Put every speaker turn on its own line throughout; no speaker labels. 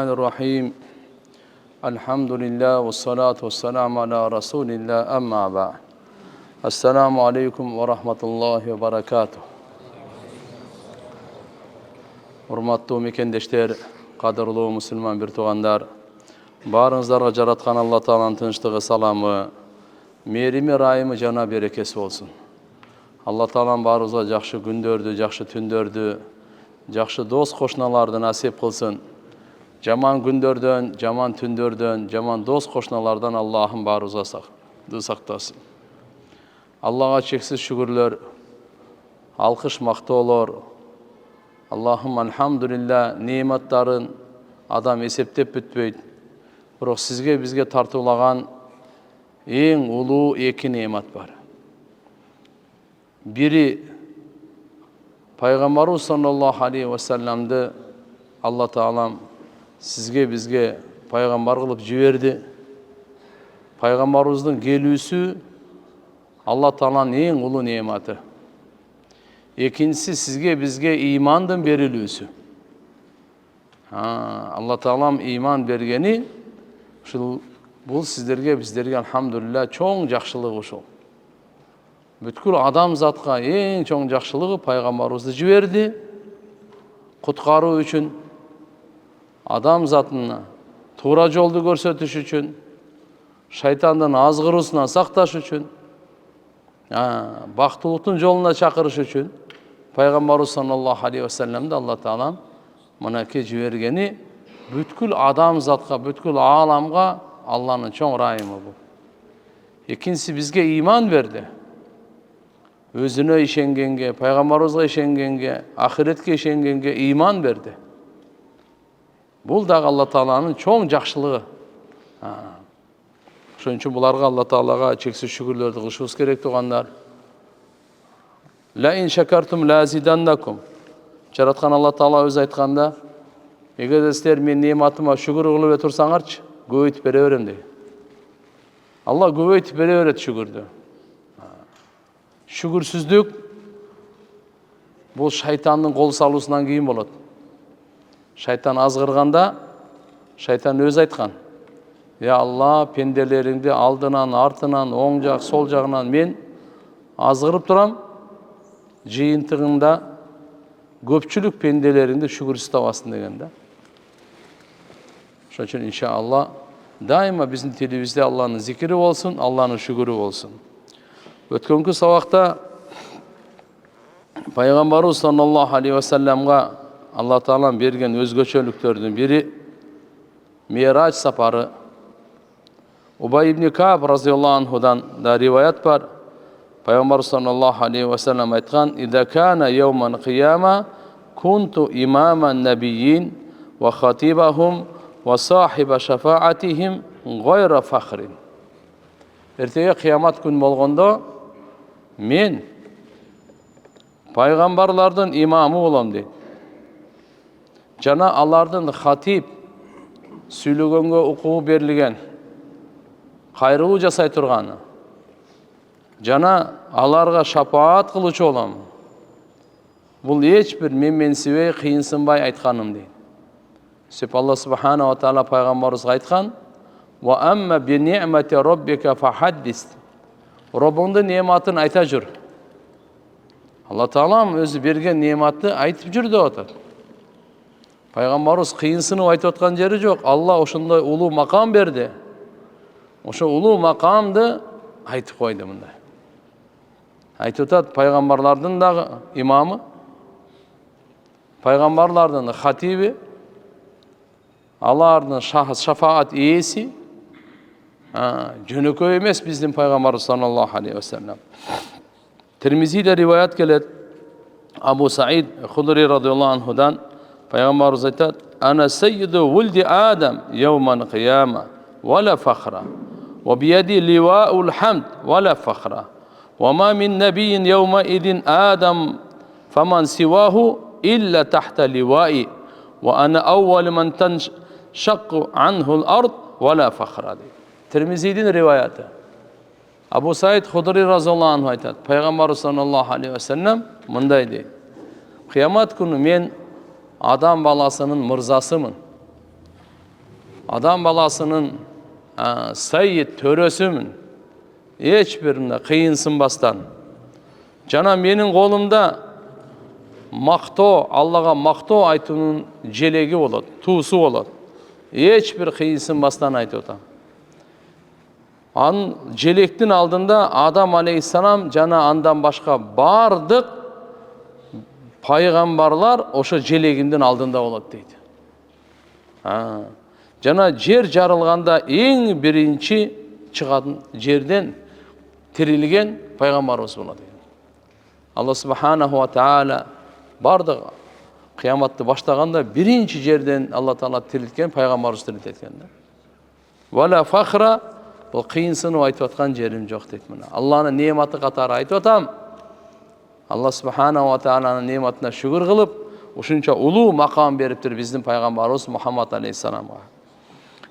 Bismillahirrahmanirrahim. Elhamdülillah ve salatu ve selamu ala Resulillah amma ba'd. Assalamu alaikum ve rahmatullahi ve barakatuh. Hurmatlı mekendeshler, qadırlı Müslüman bir tuğandar, barınızlarga jaratkan Allah Taala'nın tinçligi, salamı, merimi, rayımı, jana berekesi olsun. Allah Taala'nın barınızga jakşı gündördü, jakşı tündördü, jakşı dost koşnalardı nasip kılsın. Jaman gündörden, jaman tündörden, jaman dost koşnalardan Allah'ın barınızga saktasın. Allah'a çeksiz şükürler, alkış maktolar. Allah'ım elhamdülillah nimetlerin adam eseptep bitpeydi. Biroq sizge bizge tartılağan en ulu iki nimet var. Biri Peygamberimiz sallallahu aleyhi ve sellem'de Allah Taala'm sizge bizge peygamber kılıp jiberdi. Peygamberimizin gelüsü Allah Taala'nın en ulu nimeti. İkincisi sizge bizge imandan berilüsü. Allah Taala'm iman bergeni bu sizlerge bizlerge elhamdülillah çoğun jakşılığı uşul. Бүткүл адам затка эң чоң жакшылыгы пайгамбарыбызды жиберди. Куткаруу үчүн, адам затына туура жолду көрсөтүш үчүн, шайтандын азгыруусунан сакташ үчүн, бактылыктын жолуна чакырыш үчүн пайгамбарыбыз саллаллаху алейхи ва салламды Алла Таалам мынакей жибергени бүткүл адам затка, бүткүл ааламга Алланын чоң ырайымы бул. Экинчиси бизге иман берди. Özüne işengenge, Peygamberimize işengenge, ahiretke işengenge iman verdi. Bul da Allah Taala'nın çoğun jakşılığı. Şoň üçin bularga Allah Taala'ga çeksiz şükürlerdi kılışыбыз керек tuğanlar. La in şakartum la zidannakum. Jaratkan Allah Taala öz aytkanda, eger sizler men nimatıma şükür kılıp otursaňarçı, köpöýtüp bere berem deydi. Allah köpöýtüp bere beret şükürdü. Şükürsüzlük bu şeytanın kol salusundan keyin bolot. Şeytan azgırganda şeytan öz aytkan. Ya Allah, pendelerimdi aldınan, artınan, oң jak, sol jagынан men azgırıp turam. Jыйынтыгында köpçülük pendelerimdi şükürsüz tabasın degende. Şoň üçin inşallah daima bizim dilimizde Allah'ın zikri olsun, Allah'ın şükürü olsun. Ötkönkü sabakta Peygamberimiz sallallahu aleyhi ve sellem'ga Allah Taala'nın bergen özgöçölüklerden biri Miraç saparı. Ubay ibn Ka'b radıyallahu anhudan da rivayet var. Peygamber sallallahu aleyhi ve sellem aytgan: "İza kana yevmen qiyama kuntu imaman nabiyyin ve khatibahum ve sahiba şefaatihim gayra fakhrin." Ertege kıyamat gün bolganda men paygambarlardan imamı bolam deydi. Jana alardan hatip süйлөгөнгө укугу берилген, кайрылуу жасай турганы. Жана аларга шапаат кылуучу болом. Бул эч бир менменсибей, кыйынсынбай айтканым дейт. Сөп Allah subhanahu wa taala пайгамбарыбызга айткан: "Wa amma bi ni'mati rabbika fahaddis." Rabbыңдын неmatын айта жүр. Allah Taala'm өзү берген неmatты айтып жүр деп атат. Пайгамбарыбыз кыйынсынып айтып аткан жери жок. Allah ошондой улуу макам берди. Ошо улуу макамды айтып койду мындай. Айтып атат, пайгамбарлардын дагы имамы, пайгамбарлардын хатиби, алардын шафаат ээси, jönököy emes bizdin Peygamberimiz sallallahu aleyhi ve sellem. Tirmizi'de rivayet gelet. Abu Sa'id Hudri radıyallahu anhudan Peygamberimiz aytat: "Ana sayyidu vuldi Adam yevmen kıyama ve la fakhra ve biyedi liwa'ul hamd ve la fakhra ve ma min nebiyyin yevme idin Adam faman sivahu illa tahta liwa'i ve ana awwal man tanshaqqu anhu'l ard ve la fakhra." Tirmizi'nin rivayeti. Abu Sa'id Hudri radıyallahu anh aytat: Peygamberimiz sallallahu aleyhi ve sellem mınday deydi: "Kıyamet günü men adam balasının mırzasımın. Adam balasının sayyid törösümün. Hiçbirinde kıyınsınbastan. Жана менің қолымда мақтоо, Аллаға мақтоо айтуунун желеги болот, туусу болот. Ешбир кыйынсынбастан айтып атам. Анын желектин алдында Адам алейхиссалам жана андан башка бардык пайгамбарлар ошо желегимдин алдында болот дейт. Жана жер жарылганда эң биринчи чыгатын жерден тирилген пайгамбарыбыз болот. Алла субханаху ва таала бардык кыяматты баштаганда биринчи жерден Алла таала тирилткен пайгамбарыбыз тирилткен да. Вала фахра, бул кыйынсынып айтып аткан жерим жок дейт мына. Алланын нематы катары айтып атам. Алла субханаху ва тааланын нематына шүгүр кылып, ушунча улуу макам бериптир биздин пайгамбарыбыз Мухаммад алейхиссаламга.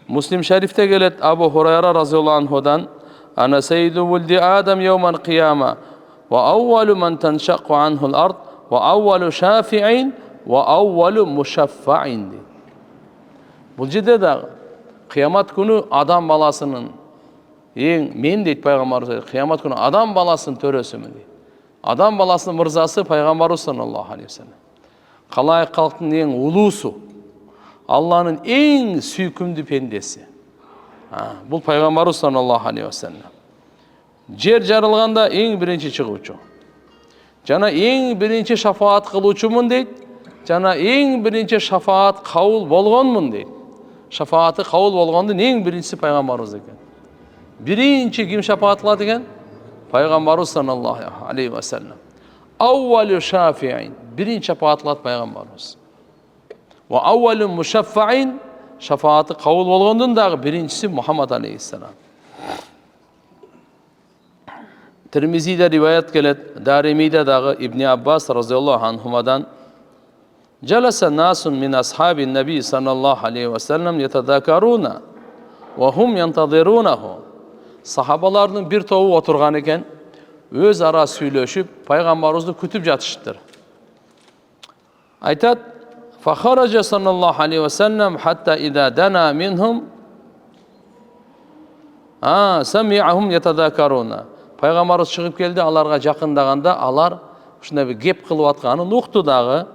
Муслим шарифте келет Абу Хурайра разияллаху анхудан: "Ана саййиду вулди Адам йаумал кияма ва аввалу ман таншақу анхул ард ва аввалу шафиин ва аввалу мушаффаин." Бул жерде да кыямат күнү адам баласынын мен дейт пайгамбарыбыз, кыямат күнү адам баласынын төрөсүмүн дейт. Адам баласынын мырзасы пайгамбарыбыз саллаллаху алейхи вассалам. Калайык калктын эң улуусу, Алланын эң сүйкүмдүү пендеси. Бул пайгамбарыбыз саллаллаху алейхи вассалам. Жер жарылганда эң биринчи чыгуучу. Жана эң биринчи шафаат кылуучумун дейт. Жана эң биринчи шафаат кабыл болгонмун дейт. Шафааты кабыл болгондун эң биринчиси пайгамбарыбыз экен. Биринчи ким шафаат кылат экен? Пайгамбарыбыз саллаллаху алейхи вассалам. Аввалу шафиин, биринчи шафаат кылат пайгамбарыбыз. Ва аввалу мушаффаин, шафааты кабыл болгондун дагы биринчиси Мухаммад алейхиссалам. Tirmizi'de rivayet gelet, Darimi'de dağı İbn Abbas radıyallahu anhumadan: "Jalasa nasun min ashabin Nabi sallallahu aleyhi ve sellem yetadakaruna ve hum yantazirunahu." Sahabalarının bir topu oturgan eken, öz ara süylöşüp paygambarımızı kütüp jatışıptır. Aytat: "Fakharaja sallallahu aleyhi ve sellem hatta idha dana minhum sami'ahum yetadakaruna." Пайгамбарыбыз чыгып келди, аларга жакындаганда алар ушундай бир кеп кылып атканын укту дагы.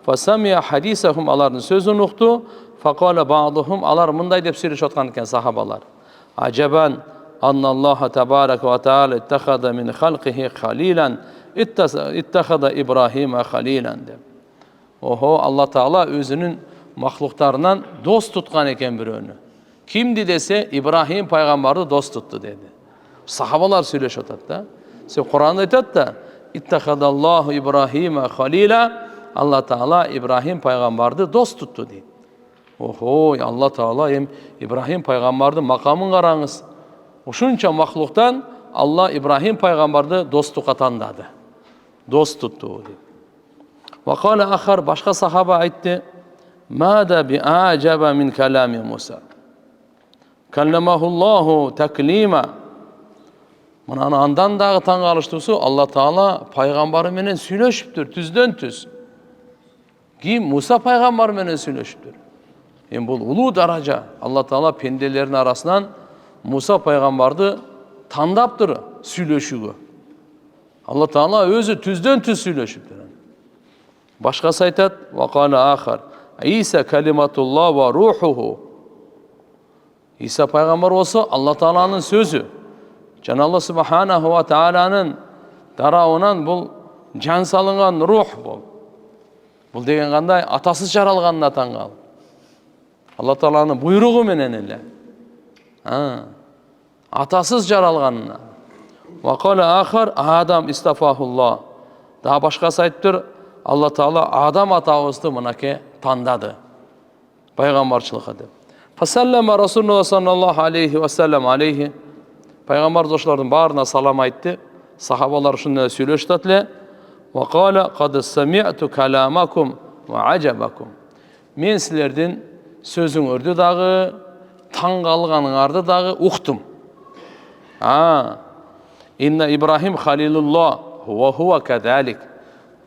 Фасамия хадисахум, алардын сөзүн укту. Факала ба'духум, алар мындай деп сүйлөшүп аткан экен сахабалар: "Ажабан анналлаха табарака ва таала иттахада мин халқихи халилан иттахада Ибрахима халилан" деп. Охо, Алла Таала өзүнүн махлуктарынан дос туткан экен бирөөнү. Кимди десе, Ибрахим пайгамбарды дос тутту деди. Sahabalar söyleşiyor da. Kur'an'da ayet da: "İttehadallahu İbrahim'e halila." Allah Teala İbrahim peygamberdi dost tuttu diye. Oho, Allah Teala İbrahim peygamberdi makamın qarаңыз. Uşunça mahluktan Allah İbrahim peygamberdi dostluk atandadı. Dost tuttu diye. Ve kâle ahar, başka sahaba aytti: "Mâda bi a'caba min kalami Musa. Kallemahullahu teklima." Мынаны андан дагы таң калыштуусу, Алла Таала пайгамбары менен сүйлөшүптүр, түздөн түз. Ким? Муса пайгамбар менен сүйлөшүптүр. Бул улуу даража. Алла Таала пенделердин арасынан Муса пайгамбарды таңдаптыр сүйлөшүүгө. Алла Таала өзү түздөн түз сүйлөшүптүр. Башкасы айтат: "Ва кала ахар, Иса калиматуллах ва рухуху." Иса пайгамбар болсо Алла Тааланын сөзү. Жана Алла субханаху ва тааланын тарабынан бул жан салынган рух бул. Бул деген кандай? Атасыз жаралганына таң кал. Алла Тааланын буйругу менен эле. Атасыз жаралганына. Ва кала ахар Адам истафахуллах. Daha başkası aytыптыр: Алла Таала Адам атабызды мынакей тандады. Пайгамбарчылыкка деп. Фасаллама Расулуллах саллаллаху алейхи ва саллям алейхи. Пайгамбар ошолордун баарына салам айтты. Сахабалар ушундай сүйлөшүп эле. Ва кала кад сами'ту каламакум ва ажабакум. Мен силердин сөзүңөрдү дагы, таң калганыңарды дагы уктум. Инна Ибрахим халилуллах ва хува кадалик.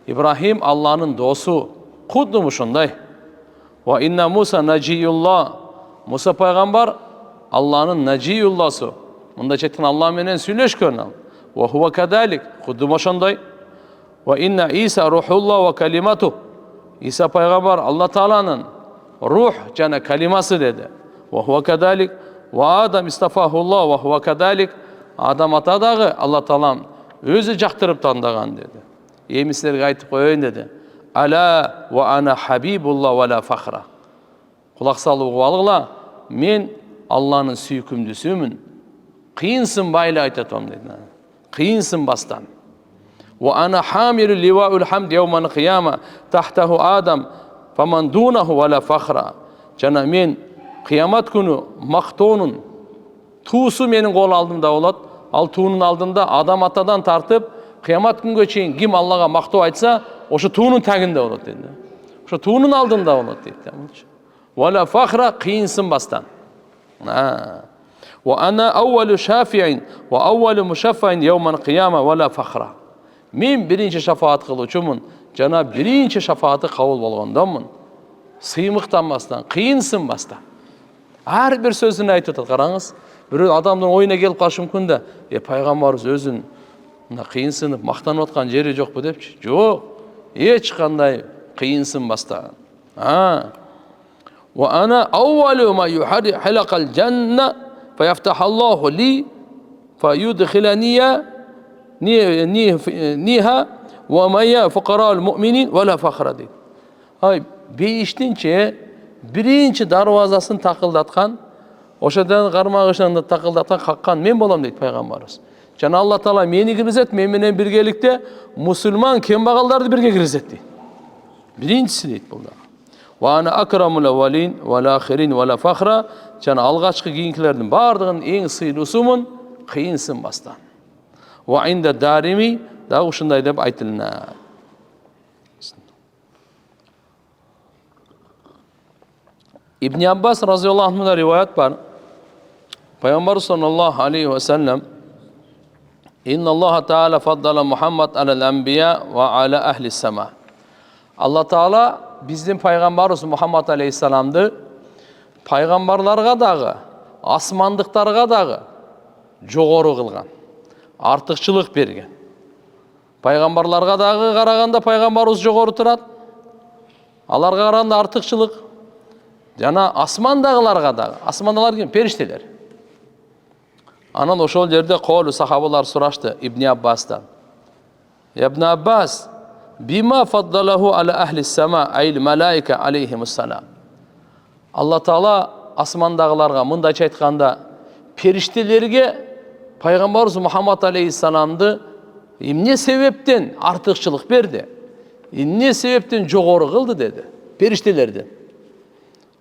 Ибрахим Алланын досу, кудум ушундай. Ва инна Муса наджиюллах Musa пайғамбар Алланың Najiyullасы. Мында жеткен Алла менен сүйлөшкөн ал. Ва хува кадалик, худди ошондой. Ва инна Иса рухулла ва калимату. Иса пайғамбар Алла Тааланын рух жана калимасы деди. Ва хува кадалик. Ва Адам истафахулла ва хува кадалик. Адам ата дагы Алла Таалам өзү жактырып тандаган деди. Эми силерге айтып коеюн деди. Ала ва ана хабибулла ва ла фахра. Кулак салып алгыла, мен Алланын сүйкүмдүүсүмүн. Кыйынсын байлы айтатам деди. Кыйынсын бастан. Ва ана хамиру ливаул хамд яуман кияма тахтаху Адам фаман дунаху ва ла фахра. Жана мен кыямат күнү мактоонун туусу менин кол алдымда болот. Ал туунун алдында Адам атадан тартып кыямат күнгө чейин ким Аллага мактоо айтса, ошо туунун тагында болот деди. Ошо туунун алдында болот дейт. Ва ла фахра, кыйынсын бастан. Ва ана аввалу шафиин ва аввалу мушаффаин яуман кияма ва ла фахра. Мен биринчи шафаат кылуучумун, жана биринчи шафааты кабыл болгондомун. Сыймыктанбастан, кыйынсын бастан. Ар бир сөзүн айтып атат, караңыз. Бирөө адамдын оюна келип калышы мүмкүн да, пайгамбарыбыз өзүн мына кыйынсынып мактанып аткан жери жокпу депчи. Жок, эч кандай кыйынсын бастан. Ва ана аввалу ма юхари халакал жанна фаяфтахаллаху ли фаюдхилания ниха ва майя фуқараул муъминин ва ла фахра дейт. Бейиштинче биринчи дарвазасын такылдаткан, ошодан кармагышынан такылдаткан каккан мен болом дейт пайгамбарыбыз. Жана Алла Таала мени киргизет, мен менен биргеликте мусулман кембагалдарды бирге киргизет дейт. Биринчиси дейт бул да. Ва ана акрамул аввалин ва ахирин ва ла фахра. Жана алгачкы кийинкилердин бардыгын эң сыйлуусумун, кыйынсын бастан. Ва инда дарими да ушундай деп айтылына. Ибн Аббас разияллаху анхудан риваят бар. Пайгамбар саллаллаху алейхи ва саллям инна Аллаха таала фаддала Мухаммад алал анбия ва ала ахли сама. Алла Таала биздин пайгамбарыбыз Мухаммад алейхиссаламды пайгамбарларга дагы, асмандыктарга дагы жогору кылган, артыкчылык берген. Пайгамбарларга дагы караганда пайгамбарыбыз жогору турат. Аларга караганда артыкчылык. Жана асмандагыларга дагы. Асмандагылар ким? Периштелер. Анан ошол жерде колу сахабалар сурашты Ибн Аббастан. Ибн Аббас, бима фаддалаху ала ахли сама айл малаика алейхимуссалам. Алла Таала асмандагыларга мындайча айтканда периштелерге пайгамбарыбыз Мухаммад алейхиссаламды эмне себептен артыкчылык берди? Эмне себептен жогору кылды деди? Периштелерден.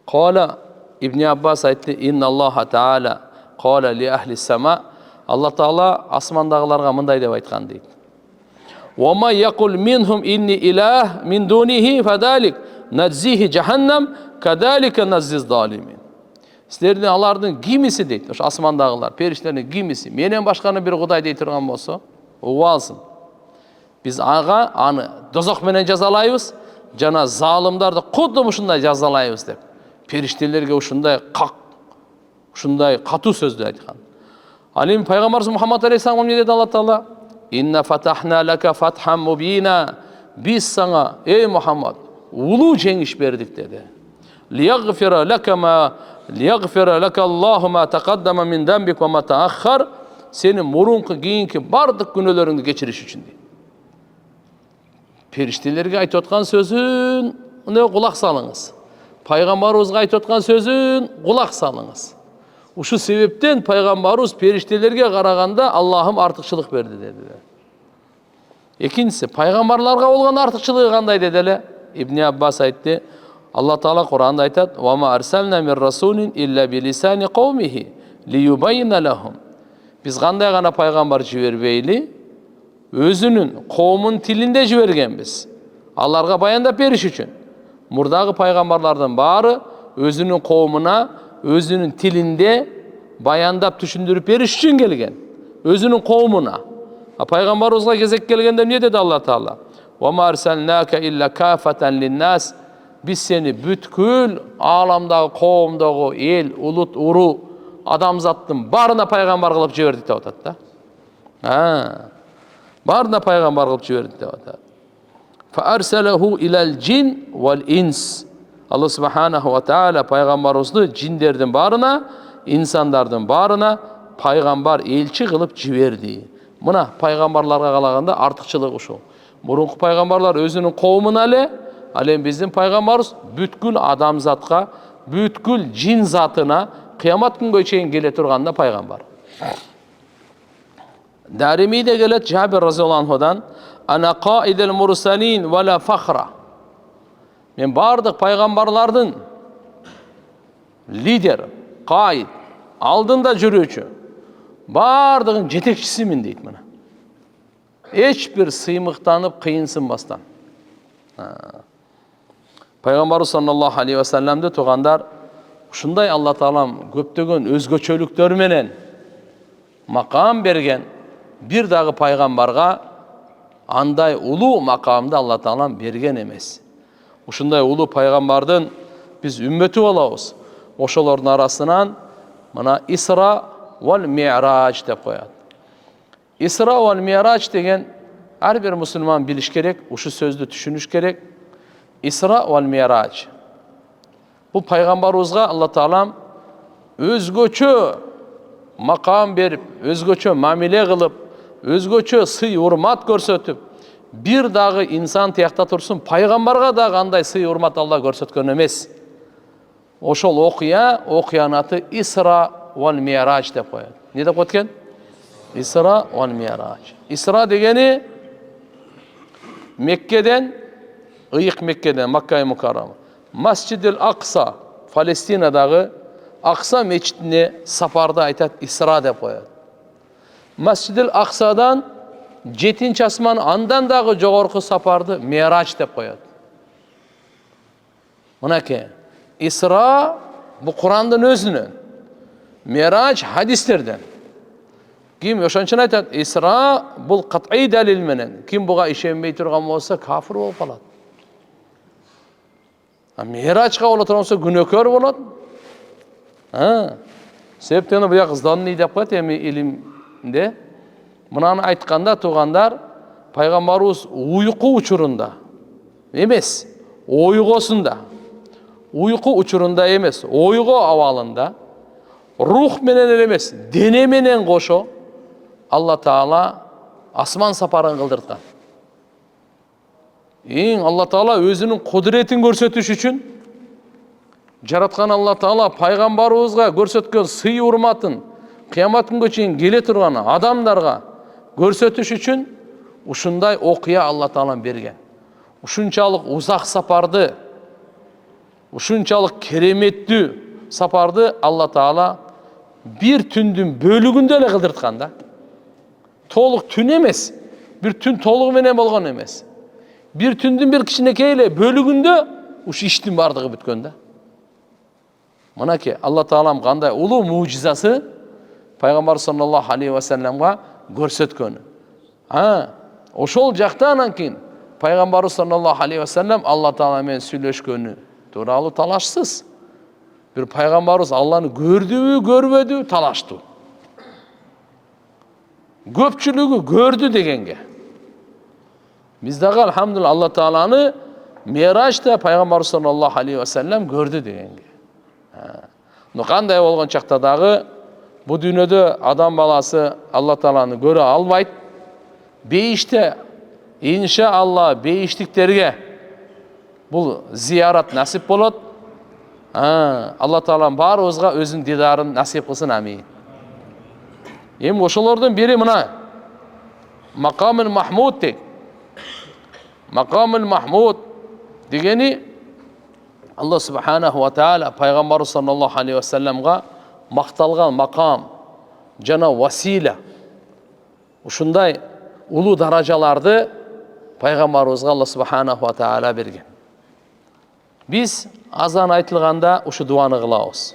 Кала Ибн Аббас айтты: "Инна Аллаха таала кала ли ахли сама". Алла Таала асмандагыларга мындай деп айткан дейт. "Ва ма якул минхум инни илах мин дунихи фадалик надзихи джаханнам кадалика назиз залимин". Силердин алардын кимиси дейт. Ошо асмандагылар, периштелердин кимиси менен башканы бир Кудай дей турган болсо, угуп алсын. Биз ага аны дозок менен жазалайбыз, жана залымдарды кудду ушундай жазалайбыз деп. Периштелерге ушундай катуу сөздү айткан. Ал эми пайгамбарыбыз Мухаммад алейхиссалам эмне деди Алла Таала? "Инна фатахна лака фатхан мубина". Биз сага, эй Мухаммад, улуу жеңиш бердик деди. "Лиягфира лака Аллаху ма тaqaddama min dambik ва ма тааххар". Сенин мурунку кийинки бардык күнөөлөрүңдү кечириш үчүн дейт. Периштелерге айтып аткан сөзүн кулак салыңыз. Пайгамбарыбызга айтып аткан сөзүн кулак салыңыз. Ушу себептен пайгамбарыбыз периштелерге караганда Аллахым артыкчылык берди деди. Экинчиси, пайгамбарларга болгон артыкчылыгы кандай деди эле? Ибн Аббас айтты, Алла Таала Куранда айтат: "Ва ма арсална мир расулин илля билисани кавмихи лиюбайна лахум". Биз кандай гана пайгамбар жибербейли, өзүнүн коомунун тилинде жибергенбиз. Аларга баяндап бериш үчүн. Мурдагы пайгамбарлардын баары өзүнүн коомуна өзүнүн тилинде баяндап түшүндүрүп бериш үчүн келген. Өзүнүн коомуна. Пайгамбарыбызга кезек келгенде эмне деди Алла Таала? "Ва ма арсалнака илля кафатан линнас". Biz seni бүткүл аламдағы, қауымдағы ел, ұлт, уру, адамзаттың барына пайғамбар қылып жібердік деп атады да. Барына пайғамбар қылып жібердік деп атады. Фарсалаху илал джин вал инс. Алла субханаху ва тааля пайғамбарымызды джиндердің барына, инсандардың барына пайғамбар елші қылып жіберді. Мына пайғамбарларға қалағанда артықшылығы ушул. Бұрынғы пайғамбарлар өзінің қауымына әлем біздің пайғамбарымыз бүткіл адамзатқа, бүткіл жин затына қиямат күнге шейін келе тұрғанда пайғамбар. Даримиде келет Жабир разиаллаху анхудан: "Ана қаидел мурсалин вала фахра." Мен бардық пайғамбарлардың лидер, қаид, алдында жүруші, бардығын жетекшісімін дейді мына. Ешбір сыймықтанып қиынсынбастан. Пайғамбар саллаллаху алейхи ва салламды туғандар ушундай Алла таалам көптөгөн өзгөчөлүктөр мақам берген. Бир дагы пайғамбарға андай улуу мақамды Алла таалам берген эмес. Ушундай улуу пайғамбардың біз үмметі болабыз. Ошолордун арасынан мына Исра вал Ми'радж деп коет. Исра вал Ми'радж деген ар бир мусулман билиш керек, ушу сөздү түшүнүш керек. Исра вал Ми'радж. Бул пайгамбарыбызга Алла таалам өзгөчө мақам берип, өзгөчө мамиле кылып, өзгөчө сый урмат көрсөтүп, бир дагы инсан тиякта турсун, пайгамбарга дагы андай сый урмат Алла көрсөткөн эмес. Ошол окуянын аты Исра вал Ми'радж деп коет. Не деп коет экен? Исра вал Ми'радж. Исра дегени Меккеден, ыйык Меккеден, Макка Мукаррама, Масжидил Акса, Палестинадагы Акса мечитине сапарды айтат, Исра деп коет. Масжидил Аксадан 7-нчи асман, андан дагы жогорку сапарды Ми'радж деп коет. Мынакей Исра бул Курандын өзүнөн, Ми'радж хадистерден. Ким ошончун айтат, Исра бул кат'ий далил менен, ким буга ишенбей турган болсо кафир болуп калат. Ми'раджга боло турган болсо күнөөкөр болот. Себептен буяк зданный деп коет эми илимде. Мынаны айтканда туугандар, пайгамбарыбыз уйку учурунда эмес, ойгосунда. Уйку учурунда эмес, ойго абалында, рух менен эмес, дене менен кошо Алла Таала асман сапарын кылдырткан. Алла Таала өзүнүн кудуретин көрсөтүш үчүн жараткан Алла Таала пайгамбарыбызга көрсөткөн сый урматын кыямат күнгө чейин келе турган адамдарга көрсөтүш үчүн ушундай окуя Алла Таала берген. Ушунчалык узак сапарды, ушунчалык кереметтүү сапарды Алла Таала бир түндүн бөлүгүндө эле кылдырткан да. Толук түн эмес, бир түн толугу менен болгон эмес. Бир түндүн бир кичинекей эле бөлүгүндө ушу иштин бардыгы бүткөн да. Мынакей Алла Таалам кандай улуу мужизасы пайгамбар саллаллаху алейхи ва салламга көрсөткөнү. Ошол жактан кийин пайгамбар саллаллаху алейхи ва саллам Алла Таала менен сүйлөшкөнү тууралуу талашсыз. Бир пайгамбарыбыз Алланы көрдүбү, көрбөдү, талаштуу. Көпчүлүгү көрдү дегенге. Биз дагы алхамдулилlah Алла Тааланы Ми'ражда пайгамбар саллаллаху алейхи ва саллам көрдү дегенге. Кандай болгон чакта дагы бу дүйнөдө адам баласы Алла Тааланы көрө албайт. Бейиште иншаалла бейиштиктерге бул зиярат насип болот. Алла Таалам баарыбызга өзүнүн дидарын насип кылсын, амин. Эми ошолордун бири мына Макамул Махмуд дейт. Макамул Махмуд дегени Алла субханаху ва тааля пайгамбар саллаллаху алейхи ва салламга макталган макам жана васила. Ушундай улуу даражаларды пайгамбарыбызга Алла субханаху ва тааля берген. Биз азан айтылганда ушу дуаны кылабыз.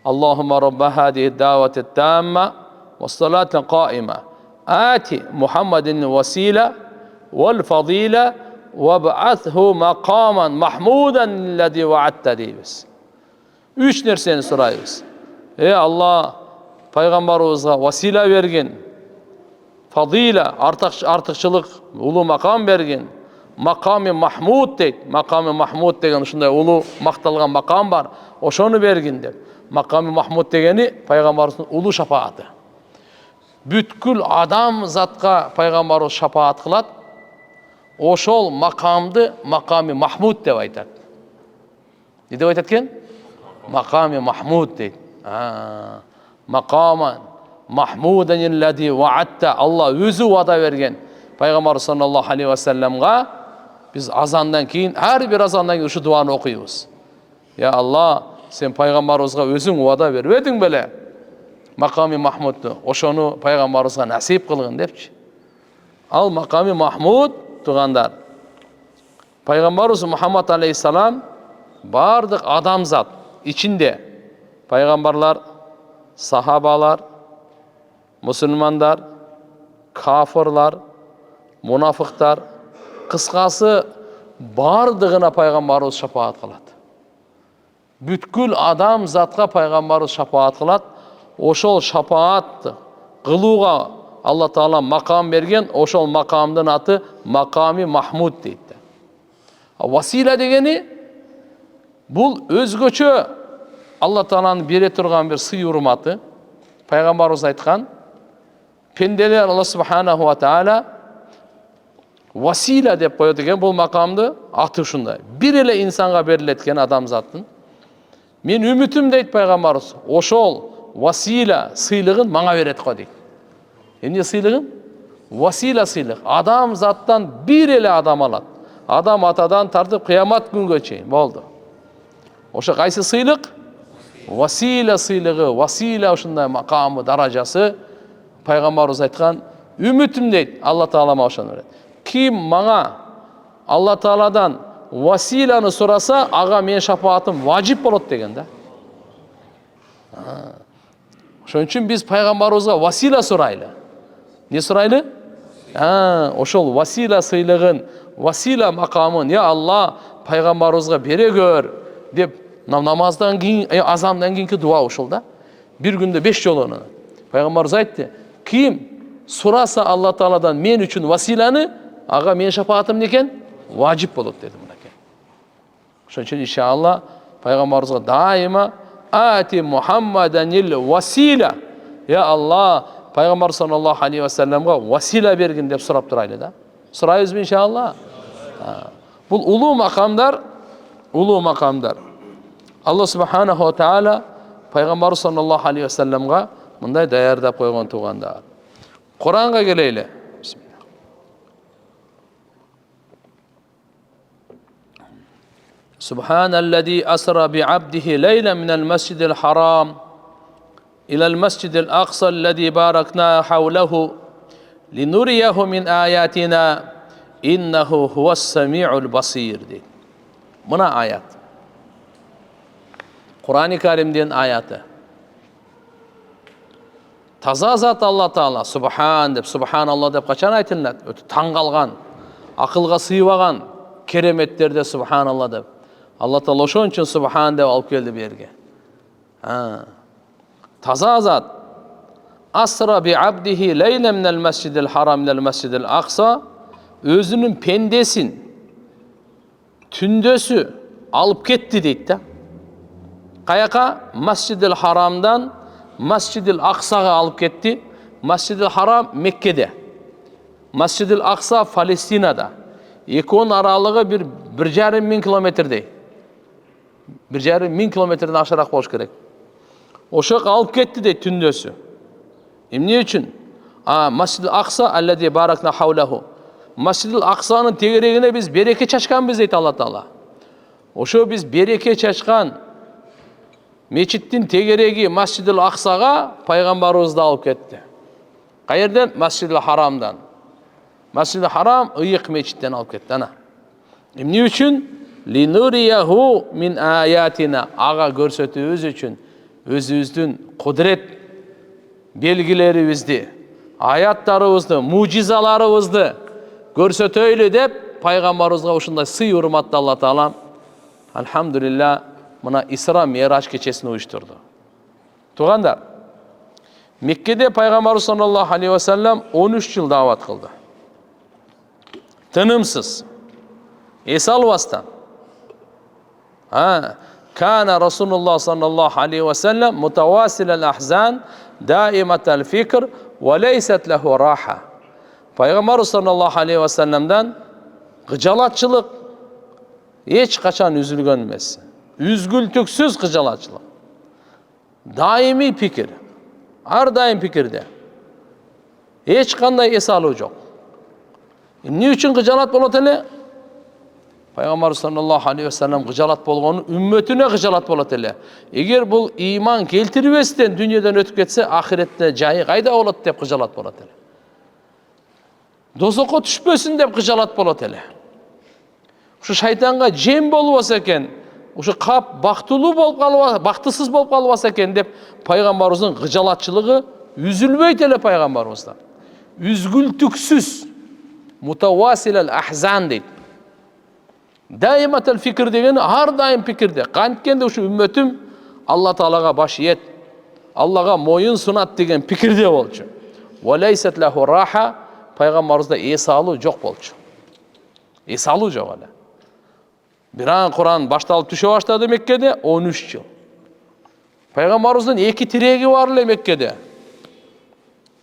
Аллахумма рабба хадиhi д-даъвати т-тамма ва-с-салати q-qaima ати Мухаммадин васила вал-фадила وَبْعَثْهُ مَقَامًا مَحْمُودًا الَّذِي وَعَدْتَ deymiz. Üç nerseni sorayız. Ey Allah, Peygamberimize vasile vergin, fadila, artıkçılık, ulu makam bergin, makam-ı Mahmud deydi. Makam-ı Mahmud degen uşunday ulu maktalgan makam var, oşonu bergin dep. Makam-ı Mahmud degeni Peygamberimizin ulu şafaatı. Bütkül adam zatqa Peygamberimiz şafaat kılat, oşol makamdı makam-ı Mahmud dep aytat. Ne dep aytatken? Makam-ı Mahmud deydi. Makaman Mahmuden illezî vaadte, Allah özü vada vergen Peygamber sallallahu aleyhi ve sellem'ga biz azandan keyin, her bir azandan keyin şu duanı okuyuz. Ya Allah, sen Peygamberimizga özüň vada berbedin bele. Makam-ı Mahmud'du. Oşonu Peygamberimizga nasip kılgın depçi. Al makam-ı Mahmud tugandar. Peygamberimiz Muhammed aleyhisselam bardık adamzat içinde peygamberler, sahabalar, Müslümanlar, kafirlar, münafıklar, kıskası bardığına Peygamberimiz şafaat kılat. Bütkül adam zatqa Peygamberimiz şafaat kılat. Oşol şafaat kılığa Allah Taala makam bergen, oşol makamdın atı Makam-ı Mahmud deydi. Vasile degeni bul özgöçö Allah Taala'nın bere turgan bir sый urmatı. Peygamberimiz aytkan, pendeler Allah Subhanahu wa Taala vasile dep koydu eken bul makamdı atı şunday. Bir ele insanga beriletken adam zatın. Men ümitim deydi Peygamberimiz. Oşol vasile sıylığın maňa beret ko deydi. Emne sıylığın? Vasile sıylıq. Adam zattan bir ele adam alat. Adam atadan tartıp kıyamat günge çeyin. Boldu. Oşo kaysı sıylıq? Vasile sıylığı, vasile uşunday makamı, darajası Peygamberimiz aytkan, ümitim deydi Allah Taala maňa oşonu beret. Kim maňa Allah Taala'dan vasilany sorasa, aga men şafaatım vacip bolat degen da. Şoň üçin biz Peygamberimizga vasile soraylı. Ne soraylı? Oşol vasile sıylığın, vasile makamın, ya Allah Peygamberimizga bere gör dep namazdan keyin, azandan keyinki dua oşol da. Bir günde 5 jol. Peygamberimiz aytdı. Kim sorasa Allah Taala'dan men üçün vasilany, aga men şafaatım neken? Vacip bolat dedi bunake. Şoň üçin inşallah Peygamberimizga daima ati Muhammedenil vasile. Ya Allah, Peygamber sallallahu aleyhi ve sellem'ga vasile bergin dep sorap turaylı da. Sorayız mı inşallah? Bu ulu makamlar, ulu makamlar. Allah Subhanahu wa Taala Peygamber sallallahu aleyhi ve sellem'ga bunday dayardap koygan tuganda. Kur'an'a geleyle. Bismillah. Subhanellezî asra bi'abdihi leylen minel mescidil haram ila'l mescidil aqsa'llezî barakna havlehu linuriyehu min ayatina innehu huves-semî'ul basîr. Buna ayet. Kur'an-ı Kerim'den ayeti. Taza zat Allah Taala, Subhan dep, Subhanallah dep kaçan aytılат? Ötü taң kalgan, akılga sıybagan keremetlerde Subhanallah dep. Allah Taala oşon üçün Subhan dep alıp geldi berge. Taza zat asra bi abdihi leylen minel mescidil haram minel mescidil aqsa, özünün pendesin, tündösü alıp ketdi deydi da. Kayaka Mescid-i Haram'dan Mescid-i Aksa'ya alıp gitti. Mescid-i Haram Mekke'de. Mescid-i Aksa Palestina'da. İkon aralığı 1,5 kilometrede. 1,5 kilometreden aşarak boş gerek. Oşak alıp gitti de tündösü. Ne için? Mescid-i Aksa allezî barakna havlehu. Mescid-i Aksa'nın tegeregine biz bereke çaşkan biz deydi Allah Taala. Oşo biz bereke çaşkan meçittin tegeregi Mescid-i Aksa'ga Peygamberimiz da alıp ketdi. Qayerden? Mescid-i Haram'dan. Mescid-i Haram ıyık meçitten alıp ketdi. Ne üçün? Linuriyehu min ayatina. Aga görsötübüz üçün özümüzdün kudret belgileribizdi, ayatlarыбызды, mucizalarыбызды görsötöylü dep пайгамбарыбызга ушундай сый урматты Алла Таала алхамдулилля мына Исра Мираж кечесин уюштурду. Туугандар, Меккеде пайгамбарыбыз саллаллаху алейхи ва саллям 13 жыл дават кылды. Тынымсыз, эс албастан. Кана Расулуллах саллаллаху алейхи ва саллям мутавасилал ахзан, даиматал фикр, ва лейсат лаху раха. Пайгамбарыбыз саллаллаху алейхи ва салламдан кыжалатчылык эч качан үзүлгөн эмес. Үзгүлтүксүз кыжалатчылык. Даими пикир. Ар дайым пикирде. Эч кандай эс алуу жок. Эмне үчүн кыжалат болот эле? Пайгамбар саллаллаху алейхи ва саллям кыжалат болгону үммөтүнө кыжалат болот эле. Эгер бул ыйман келтирбестен дүйнөдөн өтүп кетсе, ахиретте жайы кайда болот деп кыжалат болот эле. Дозокко түшпөсүн деп кыжалат болот эле. Ушу шайтанга жем болбосо экен, ушу кап бактылуу болуп калбаса, бактысыз болуп калбаса экен деп пайгамбарыбыздын кыжалатчылыгы үзүлбөйт эле пайгамбарыбыздан. Үзгүлтүксүз мутавасилал ахзан дейт. Даиматал фикр деген ар дайым пикирде. Канткенде ушу үммөтүм Алла Таалага баш ийет, Аллага моюн сунат деген пикирде болчу. Ва лейсат лаху раха, пайгамбарыбызда эс алуу жок болчу. Эс алуу жок эле. Биран Куран башталып түшө баштады Меккеде 13 жыл. Пайгамбарыбыздын 2 тиреги бар эле Меккеде.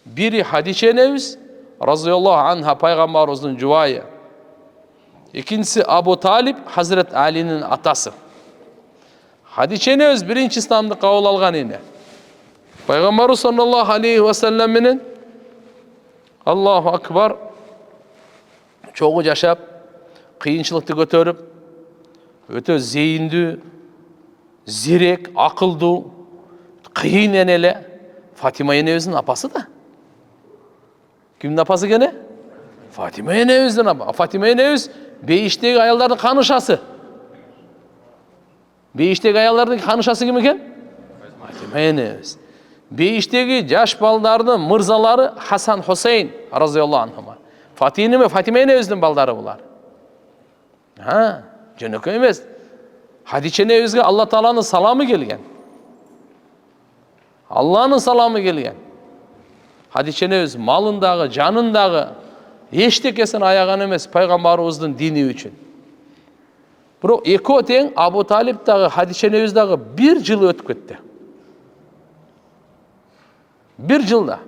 Бири Хадиче энебиз разыйаллаху анха пайгамбарыбыздын жубайы. Экинчиси Абу Талиб Хазрет Алинин атасы. Хадиче энебиз биринчи исламды кабыл алган эне. Пайгамбарыбыз саллаллаху алейхи ва саллям менен Аллаху акбар чогуу жашап, кыйынчылыкты көтөрүп, өтө зейиндүү, зирек, акылдуу, кыйын энеле Фатима энебиздин апасы да. Кимдин апасы экен? Фатима энебиздин апасы. Фатима энебиз бейиштеги аялдардын канышасы. Бейиштеги аялдардын канышасы ким экен? Фатима энебиз. Бейиштеги жаш балдардын мырзалары Хасан Хусейн разыйаллаху анхума. Фатима энебиздин балдары булар. Жөнөкөй эмес. Хадиче энебизге Алла Тааланын саламы келген. Алланын саламы келген. Хадиче энебиз малындагы, жанындагы эчтекесин аяган эмес пайгамбарыбыздын дини үчүн. Бирок экөө тең Абу Талиб дагы Хадиче энебиз дагы 1 жыл өтүп кетти. 1 жылда.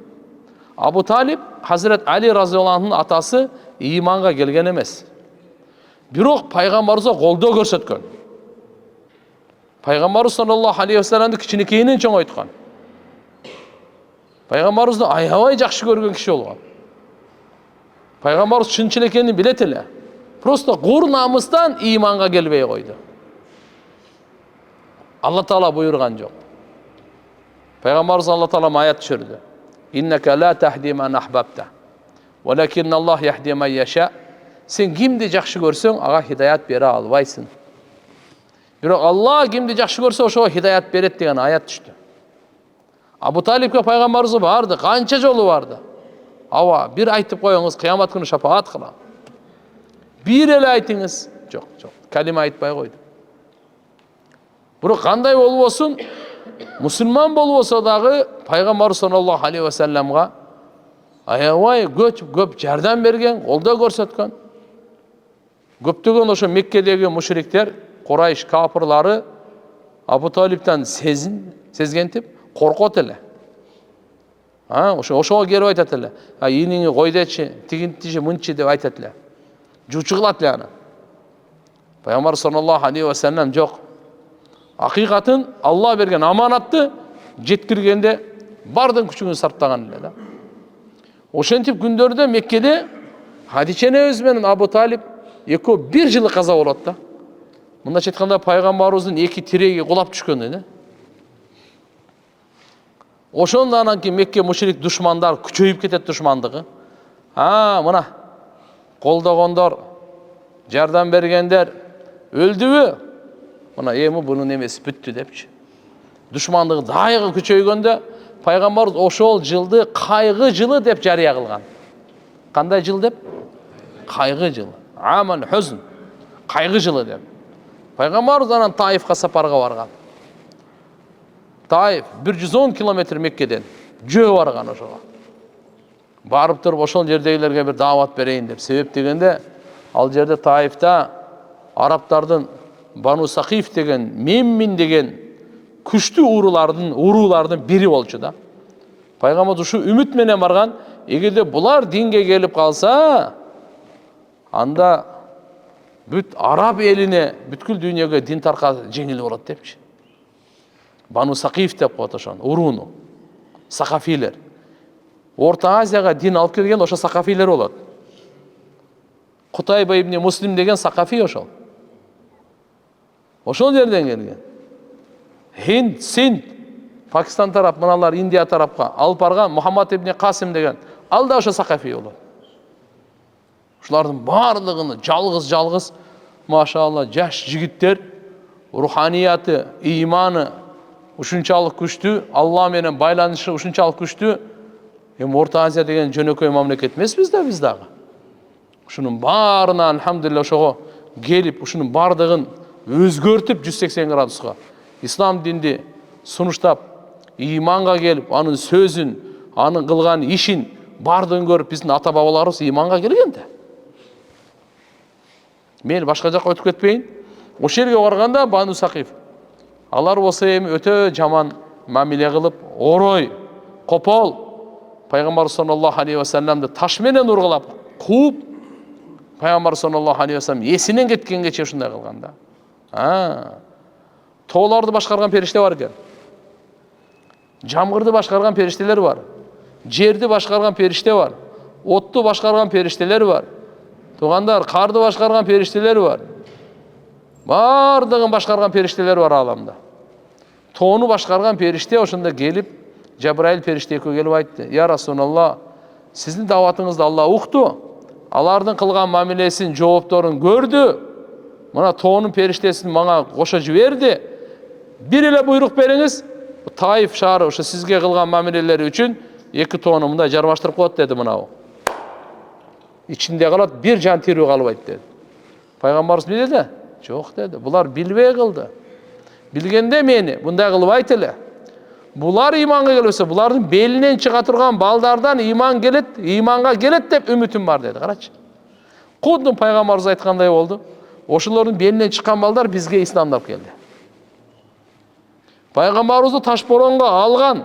Абу Талиб Хазрет Али разыйаллаху анхунун атасы ыйманга келген эмес. Бирок пайгамбарыбызга колдоо көрсөткөн. Пайгамбарыбыз саллаллаху алейхи ва салламды кичинекейинен чоңойткон. Пайгамбарыбызды аябай жакшы көргөн киши болгон. Пайгамбарыбыз чынчыл экенин билет эле. Просто гур намыстан ыйманга келбей койду. Алла Таала буйрган жок. Пайгамбарыбыз Алла Таала аят түшүрдү. Иннака ла тахди ман ахбабта, валакин Аллах яхди ман яша. Сен кимди жакшы көрсөң, ага хидаят бере албайсың. Бирок Алла кимди жакшы көрсө, ошого хидаят берет деген аят түштү. Абу Талибке пайгамбарыбыз барды, канча жолу барды. Ава, бир айтып коюңуз, кыямат күнү шафаат кылам. Бир эле айтыңыз. Жок, калима айтпай койду. Бирок кандай болбосун, мусулман болбосо дагы пайгамбар саллаллаху алейхи ва салламга аябай көп жардам берген, колдоо көрсөткөн. Көптөгөн ошо Меккедеги мушриктер, Курайш капырлары Абу Талибтен сезгентип коркот эле. Ошого келип айтат эле. Ийниңи кой дечи, тигинтичи, мынчы деп айтат эле. Жучу кылат эле аны. Пайгамбар саллаллаху алейхи ва саллям жок. Акыйкатын Алла берген аманатты жеткиргенде бардын күчүн сарптаган эле да. Ошентип күндөрдө Меккеде Хадиче энебиз менен Абу Талиб экөө 1 жыл каза болот да. Мындайча айтканда пайгамбарыбыздын 2 тиреги кулап түшкөн эле. Ошондон анан кийин Мекке мушрик душмандар күчөйүп кетет душмандыгы. Мына колдогондор, жардам бергендер өлдүбү? Мына эми бунун эмеси бүттү депчи. Душмандыгы дайыгы күчөйгөндө пайгамбарыбыз ошол жылды кайгы жылы деп жарыя кылган. Кандай жыл деп? Кайгы жылы. аман хузн, қайғы жылы деп. Пайғамбарымыз анан Таифқа сапарға барған. Таиф 110 километр Меккеден жөө барған ошоға. Барып тұрып ошол жердегилерге бір дават берейин деп. Себеп дегенде ал жерде Таифта арабтардын Бану Сақиф деген, Меммин деген күштүү уруулардын бири болчу да. Пайгамбар ушу үмүт менен барган, эгерде булар динге келип калса, анда бүт араб элине, бүткүл дүйнөгө дин тарка жеңил болот депчи. Бану Сақиф деп коет ошону, урууну. Сақафилер. Орта Азияга дин алып келген ошо сақафилер болот. Кутайба ибн Муслим деген сақафи ошол. Ошол жерден келген. Хинд, Синд, Пакистан тарап, мыналар Индия тарапка алып барган Мухаммад ибн Касим деген, ал да ошо сақафи болот. Ушулардын барлыгыны жалгыз, машалла, жаш жигиттер, руханияты, иманы ушунчалык күчтүү, Алла менен байланышы ушунчалык күчтүү. Эми Орта Азия деген жөнөкөй мамлекет эмеспиз да биз дагы. Ушунун баарына алхамдулилlah ошого келип, ушунун бардыгын өзгөртүп 180 градуска ислам динди сунуштап, иманга келип, анын сөзүн, анын кылган ишин бардыгын көрүп, биздин ата бабаларыбыз иманга келген да. Мен башка жакка өтүп кетпейин. Ошол жерге барганда Бану Сақиф. Алар болсо эми өтө жаман мамиле кылып, орой, копол Пайгамбар саллаллаху алейхи ва салламды таш менен ургулап, кууп, Пайгамбар саллаллаху алейхи ва саллам эсинен кеткенге ушундай кылган да. Тооларды башкарган периште бар экен. Жамгырды башкарган периштелер бар. Жерди башкарган периште бар. Отту башкарган периштелер бар. Тугандар, карды башкарган периштелер бар. Бардыгын башкарган периштелер бар аламда. Тоону башкарган периште ошондо келип, Жабраил периште экөө келип айтты: "Я Расулалла, сиздин даватыңызды Алла укту. Алардын кылган мамилесин, жоопторун көрдү. Мына тоонун периштесин мага кошо жиберди. Бир эле буйрук бериңиз. Таиф шаары ошо сизге кылган мамилелери үчүн 2 тоону мындай жарбаштырып коет" деди мынау. Ичинде калат, бир жан тирүү калбайт деди. Пайгамбарыбыз эмне деди? Жок деди. Булар билбей кылды. Билгенде мени мындай кылбайт эле. Булар иманга келбесе, булардын белинен чыга турган балдардан иман келет, иманга келет деп үмүтүм бар деди. Карачы. Кудун пайгамбарыбыз айткандай болду. Ошолордун белинен чыккан балдар бизге исламдап келди. Пайгамбарыбызды ташборонго алган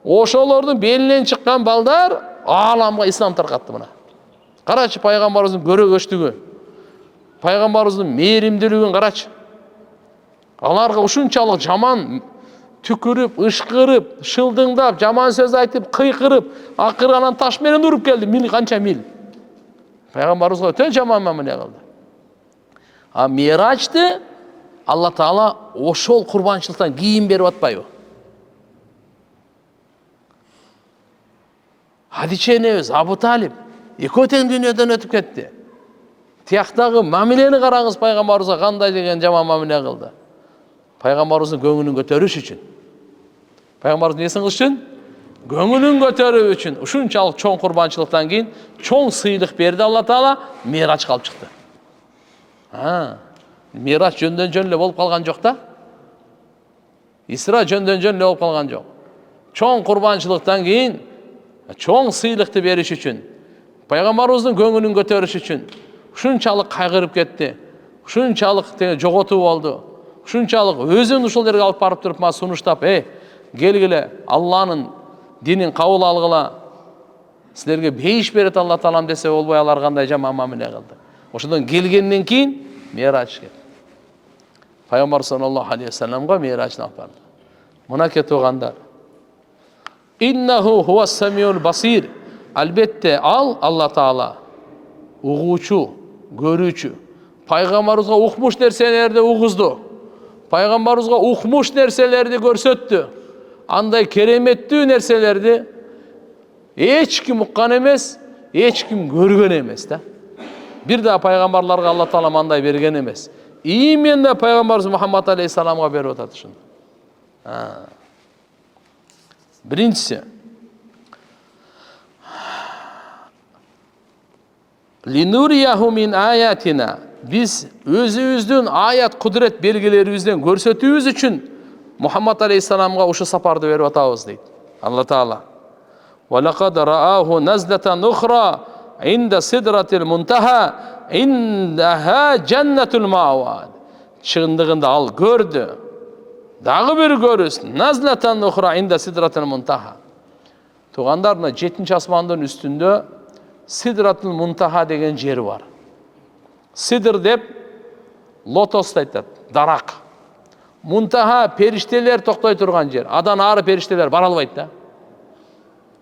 ошолордун белинен чыккан балдар ааламга ислам таркатты мына. Карачы пайгамбарыбыздын көрөгөчтүгү, пайгамбарыбыздын мээримдүүлүгүн карачы. Аларга ушунчалык жаман түкүрүп, ышкырып, шылдыңдап, жаман сөз айтып, кыйкырып, акыры анан таш менен уруп келди. Мил канча мил. Пайгамбарыбызга өтө жаман мамиле кылды. Мирачты Алла Таала ошол курбанчылыктан кийин берип атпайбы? Хадиче энебиз, Абу Талиб экөө тең дүйнөдөн өтүп кетти. Тияктагы мамилени караңыз, пайгамбарыбызга кандай деген жаман мамиле кылды. Пайгамбарыбыздын көңүлүн көтөрүш үчүн. Пайгамбарыбыз несин кылыш үчүн? Көңүлүн көтөрүү үчүн. Ушунчалык чоң курбанчылыктан кийин чоң сыйлык берди Алла Таала, Мираж калып чыкты. Мираж жөндөн жөн эле болуп калган жок да. Исра жөндөн жөн эле болуп калган жок. Чоң курбанчылыктан кийин чоң сыйлыкты бериш үчүн, пайгамбарыбыздын көңүлүн көтөрүш үчүн ушунчалык кайгырып кетти. Ушунчалык жоготуу болду. Ушунчалык өзүн ушул жерге алып барып туруп ма сунуштап, келгиле, Алланын динин кабыл алгыла. Силерге бейиш берет Алла Таалам десе болбой, алар кандай жаман мамиле кылды. Ошондон келгенден кийин Мираж кетти. Пайгамбар саллаллаху алейхи ва салламга Миражды алып барды. Мына кетигандар. Иннаху хуас самиул басир. Албетте Алла Таала угуучу, көрүүчү. Пайгамбарыбызга укмуш нерселерди угузду. Пайгамбарыбызга укмуш нерселерди көрсөттү. Андай кереметтүү нерселерди эч ким уккан эмес, эч ким көргөн эмес да. Бир да пайгамбарларга Алла Таала мындай берген эмес. Именно пайгамбарыбыз Мухаммад алейхиссаламга берип атат ушуну. Биринчиси, Linuriyahu min ayatina. Biz özümüzdün ayat kudret belgilerimizden görsetүүбүз üçün Muhammed Aleyhisselam'a uşu sapardı verip atabız deydi. Allah Teala. Ve laqad ra'ahu nazlatan ukhra inda sidratil muntaha indaha cennetul ma'wad. Çığındığında al gördü. Dağı bir görürsün. Nazlatan ukhra inda sidratil muntaha. Tuğandarına 7. asmanın üstünde Sidratul Muntaha degen jeri var. Sidr dep lotos aytат, darak. Muntaha perişteler tokтой turgan jer. Adan ары perişteler bara alбайт да.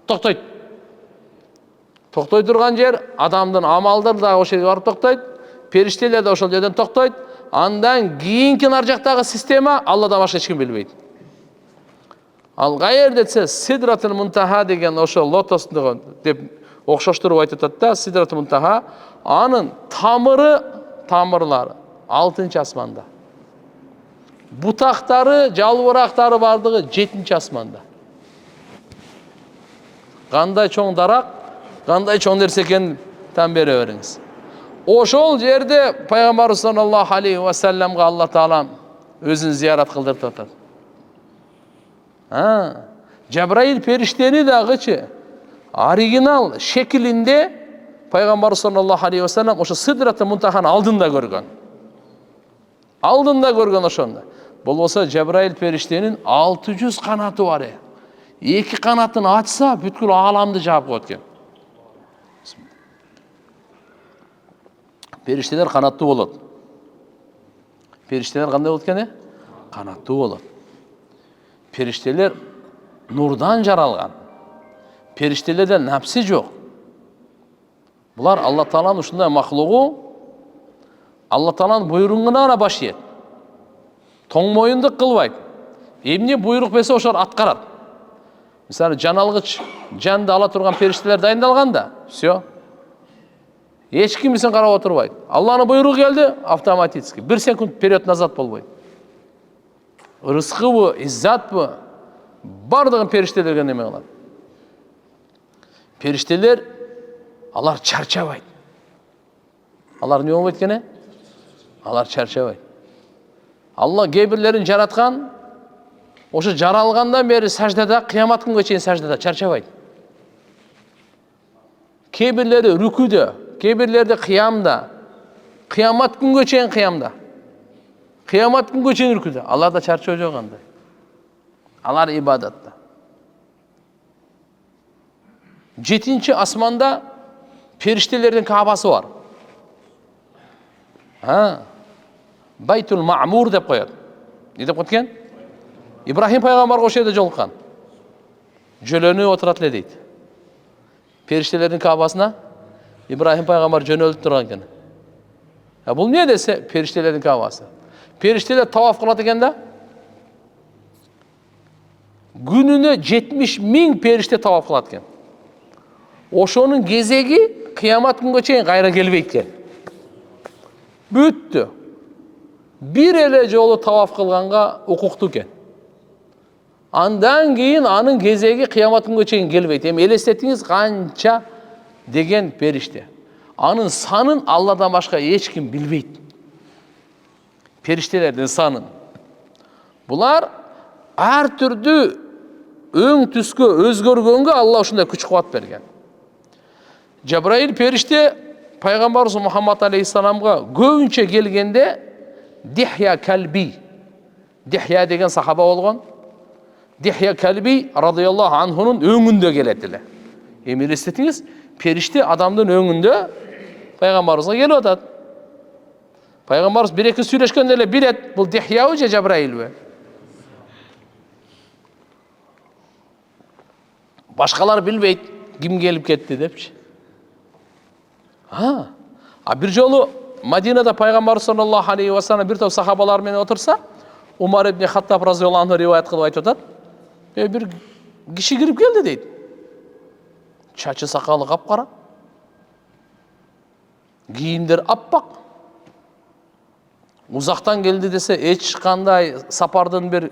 Токтойт. Токтой турган жер, адамдын амалдары да ошол жерге барып токтойт, периштелер да ошол жерден токтойт. Андан кийинки ар жактагы система Алладан башка эч ким билбейт. Ал кайер десе Сидратул Мунтаха деген ошол лотос деп окшоштуруп айтып да, Сидратул Мунтаха анын тамырлары 6 асманда. Бутактары, жалбырактары бардыгы 7 асманда. Кандай чоң дарак, кандай чоң нерсе экенин там бере бериңиз. Ошол жерде Пайгамбар саллаллаху алейхи ва салламга Алла Таала өзүн зиярат кылдырып атат. Жабраил периштени дагычы оригинал шекилинде Пайгамбар саллаллаху алейхи ва саллам ошо Сидратул Мунтаханы алдында көргөн. Алдында көргөн ошондо. Болбосо Жабраил периштенин 600 канаты бар. Эки канатын ачса бүткүл ааламды жаап коет экен. Периштелер канаттуу болот. Периштелер кандай болот экен? Канаттуу болот. Периштелер нурдан жаралган. Периштелерде напси жок. Булар Алла Тааланын ушундай махлугу, Алла Тааланын буйругуна гана баш ийет. Тоң моюндук кылбайт. Эмне буйрук берсе ошол аткарат. Мисалы жан алгыч жанды ала турган периштелер дайындалганда, всё. Эч ким сен карап отурбайт. Алланын буйругу келди, автоматически 1 секунд вперед назад болбойт. Рызкыбы, иззатбы бардыгын периштелерге неме кылат. Периштелер алар чарчабайт. Алар не болбойт экен? Алар чарчабайт. Алла кээ-бирлерин жараткан, ошо жаралгандан бери саждада, кыямат күнгө чейин саждада чарчабайт. Кээ-бирлери рүкүдө, кээ-бирлери кыямда, кыямат күнгө чейин кыямда. Кыямат күнгө чейин рүкүдө. Аларда чарчоо жок андай. Алар ибадатта. 7 асманда периштелердин кабасы бар. Байтул Маъмур деп коет. Не деп коет экен? Ибрахим пайгамбарга ошол жерде жолуккан. Жөлөнүп отурат эле дейт. Периштелердин кабасына Ибрахим пайгамбар жөнөлүп турган экен. Бул эмне десе, периштелердин кабасы. Периштелер таваф кылат экен да. Күнүнө 70.000 периште таваф кылат экен. Ошонун кезеги кыямат күнгө чейин кайра келбейт экен. Бүттү. Bir эле жолу таваф кылганга укуктуу экен. Андан кийин анын кезеги кыямат күнгө чейин келбейт. Эми элестетиңиз канча деген периште. Анын санын Алладан башка эч ким билбейт. Периштелердин санын. Булар ар түрдүү өң түскө өзгөргөнгө Алла ушундай күч кубат берген. Жабраил периште Пайгамбарыбыз Мухаммад алейхиссаламга көбүнчө келгенде Дихья Калби. Дихья деген сахаба болгон. Дихья Калби радыйаллаху анхунун өңүндө келет эле. Эми элестетиңиз, периште адамдын өңүндө Пайгамбарыбызга келип атат. Пайгамбарыбыз 1-2 сүйлөшкөндө эле билет, бул Дихьябы же Жабраилби? Башкалар билбейт, ким келип кетти депчи. Bir жолу Мадинада Пайгамбар саллаллаху алейхи ва саллям бир топ сахабалар менен отурса, Умар ибн Хаттаб разыйаллаху анху риваят кылып айтып атат. Бир киши кирип келди дейт. Чачы сакалы капкара. Кийимдер аппак. Узактан келди десе, эч кандай сапардын бир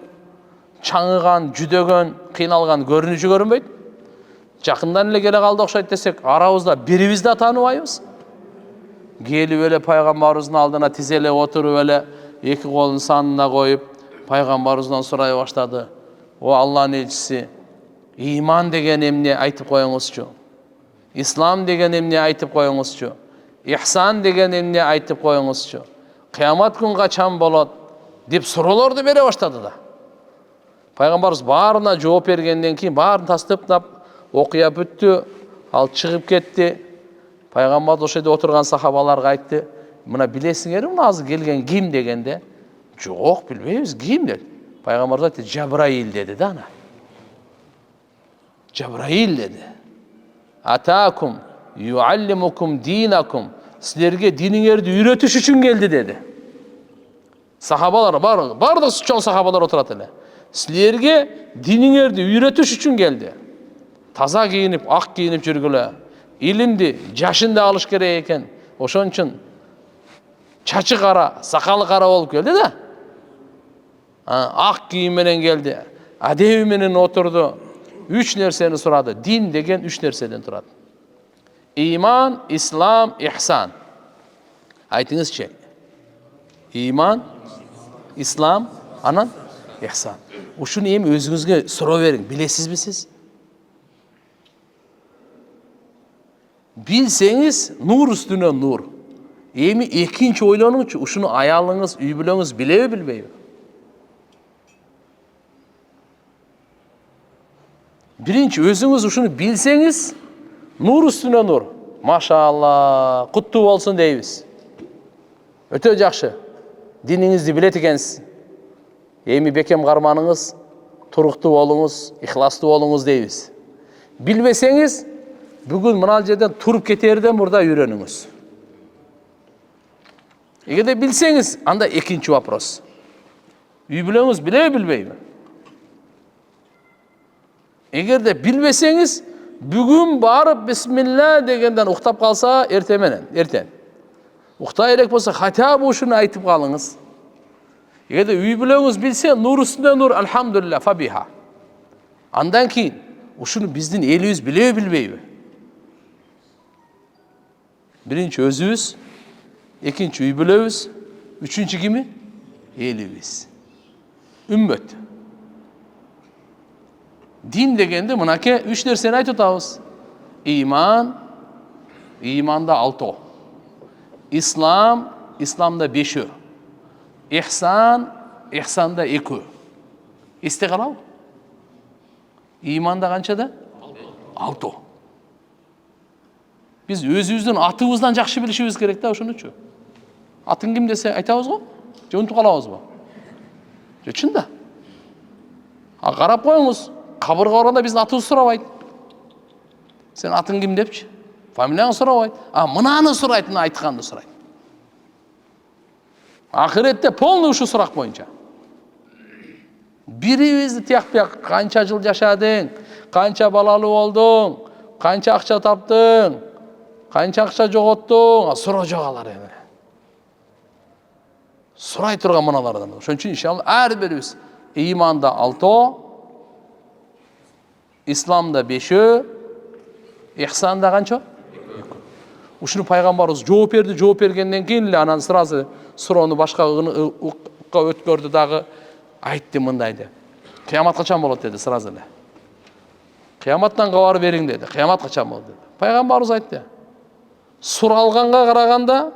чаңыган, жүдөгөн, кыйналган көрүнүшү көрүнбөйт. Жакындан эле келе калды окшойт десек, арабызда бирибиз да тааныбайбыз. келип эле пайгамбарыбыздын алдына тизелеп отуруп эле эки колун санына коюп пайгамбарыбыздан сурай баштады. О Аллахнын элчиси, иман деген эмне айтып коюңузчу? Ислам деген эмне айтып коюңузчу? Ихсан деген эмне айтып коюңузчу? Кыямат күн качан болот? Деп суроолорду бере баштады да. Пайгамбарыбыз баарына жооп бергенден кийин баарын тастап окуя бүттү, ал чыгып кетти. Пайгамбар ошол жерде отурган сахабаларга айтты: "Мына билесиңерби, мына азыр келген ким?" дегенде, "Жок, билбейбиз, ким?" dedi. Пайгамбар айтты: "Жабраил" dedi да ана. Жабраил dedi. "Атакум юаллимукум динакум." Силерге диниңерди үйрөтүш үчүн келди dedi. Сахабалар бар да чоң сахабалар отурат эле. Силерге диниңерди үйрөтүш үчүн келди. Таза кийинип, ак кийинип жүргүлө. Илимди жашында алыш керек экен. Ошон үчүн чачы кара, сакалы кара болуп келди да. Ак кийим менен келди. Адеби менен отурду. 3 нерсени сурады. Дин деген 3 нерседен турат. Иман, ислам, ихсан. Айтыңызчы. Иман, ислам, анан ихсан. Ушуну эми өзүңүзгө суроо бериң. Билесизби сиз? Билсеңиз, нур үстүнө нур. Эми экинчи ойлонуңчу, ушуну аялыңыз, үй бүлөңүз билеби, билбейби? Биринчи, өзүңүз ушуну билсеңиз, нур үстүнө нур. Машалла, куттуу болсун дейбиз. Өтө жакшы. Диниңизди билет экенсиз. Эми бекем карманыңыз, туруктуу болуңуз, ихластуу болуңуз дейбиз. Билбесеңиз, бүгүн мына жерден туруп кетерден мурда үйрөнүңүз. Эгерде билсеңиз, анда экинчи вопрос. Үй бүлөңүз билеби, билбейби? Эгерде билбесеңиз, бүгүн барып бисмилла дегенден уктап калса, эртең. Уктай элек болсо, хотя бы ушуну айтып калыңыз. Эгерде үй бүлөңүз билсе, нур үстүнө нур, алхамдулилля, фабиха. Андан кийин, ушуну биздин элибиз билеби, билбейби? Биринчи өзүбүз, экинчи үй бүлөбүз, үчүнчү кими? Элибиз. Үммөт. Дин дегенде мынаке 3 нерсени айтып атабыз. Иман, иманда 6. Ислам, исламда 5. Ихсан, ихсанда 2. Эсте калабы? Иманда канчада? 6. Biz өзүбүздүн атыбыздан жакшы билишибиз керек да ошонучу. Атың ким десе айтабыз го? Же унутуп калабызбы? Же чында? Карап коюңуз, кабырга барганда биздин атыбызды сурабайт. Сен атың ким депчи? Фамилияңды сурабайт. Мынаны сурайт, мына айтканды сурайт. Ахиретте полный ушу сурак боюнча. Бирибизди тияк-бияк канча жыл жашадың, канча балалуу болдуң, канча акча таптың, канча акча жоготтуң, суроо жок алар эми. Сурай турган мыналардан. Ошон үчүн иншалла ар бирибиз иманда 6, исламда 5, ихсанда канча? 2. Ушуну пайгамбарыбыз жооп берди, жооп бергенден кийин эле анан сразу суроону башка укка өткөрдү дагы айтты мындай деп. Кыямат качан болот деди сразу эле. Кыяматтан кабар бериң деди. Кыямат качан болот деди. Пайгамбарыбыз айтты. Суралганга караганда,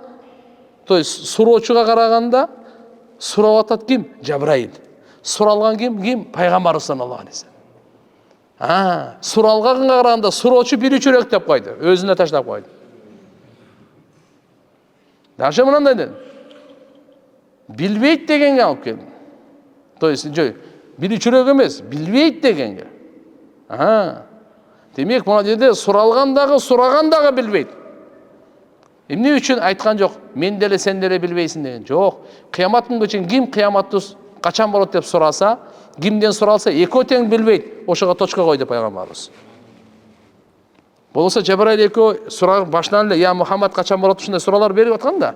то есть суроочуга караганда сурап атат ким? Жабраил. Суралган ким? Пайгамбарыбыз саллаллаху алейхи вассалам. Суралганга караганда суроочу биричүрөөк деп койду, өзүнө таштап койду. Дагы мындай деди. Билбейт дегенге алып келди. То есть биричүрөөк эмес, билбейт дегенге. Демек, мына жерде суралгандагы, сурагандагы билбейт. Эмне үчүн айткан жок? Мен деле сен деле билбейсиң деген. Жок. Кыямат күнгө чейин ким кыяматты качан болот деп сураса, кимден суралса, экөө тең билбейт. Ошого точка койду пайгамбарыбыз. Болсо Жабраил экөө сурап башынан эле, "Я Мухаммад качан болот?" ушундай суроолор берип аткан да.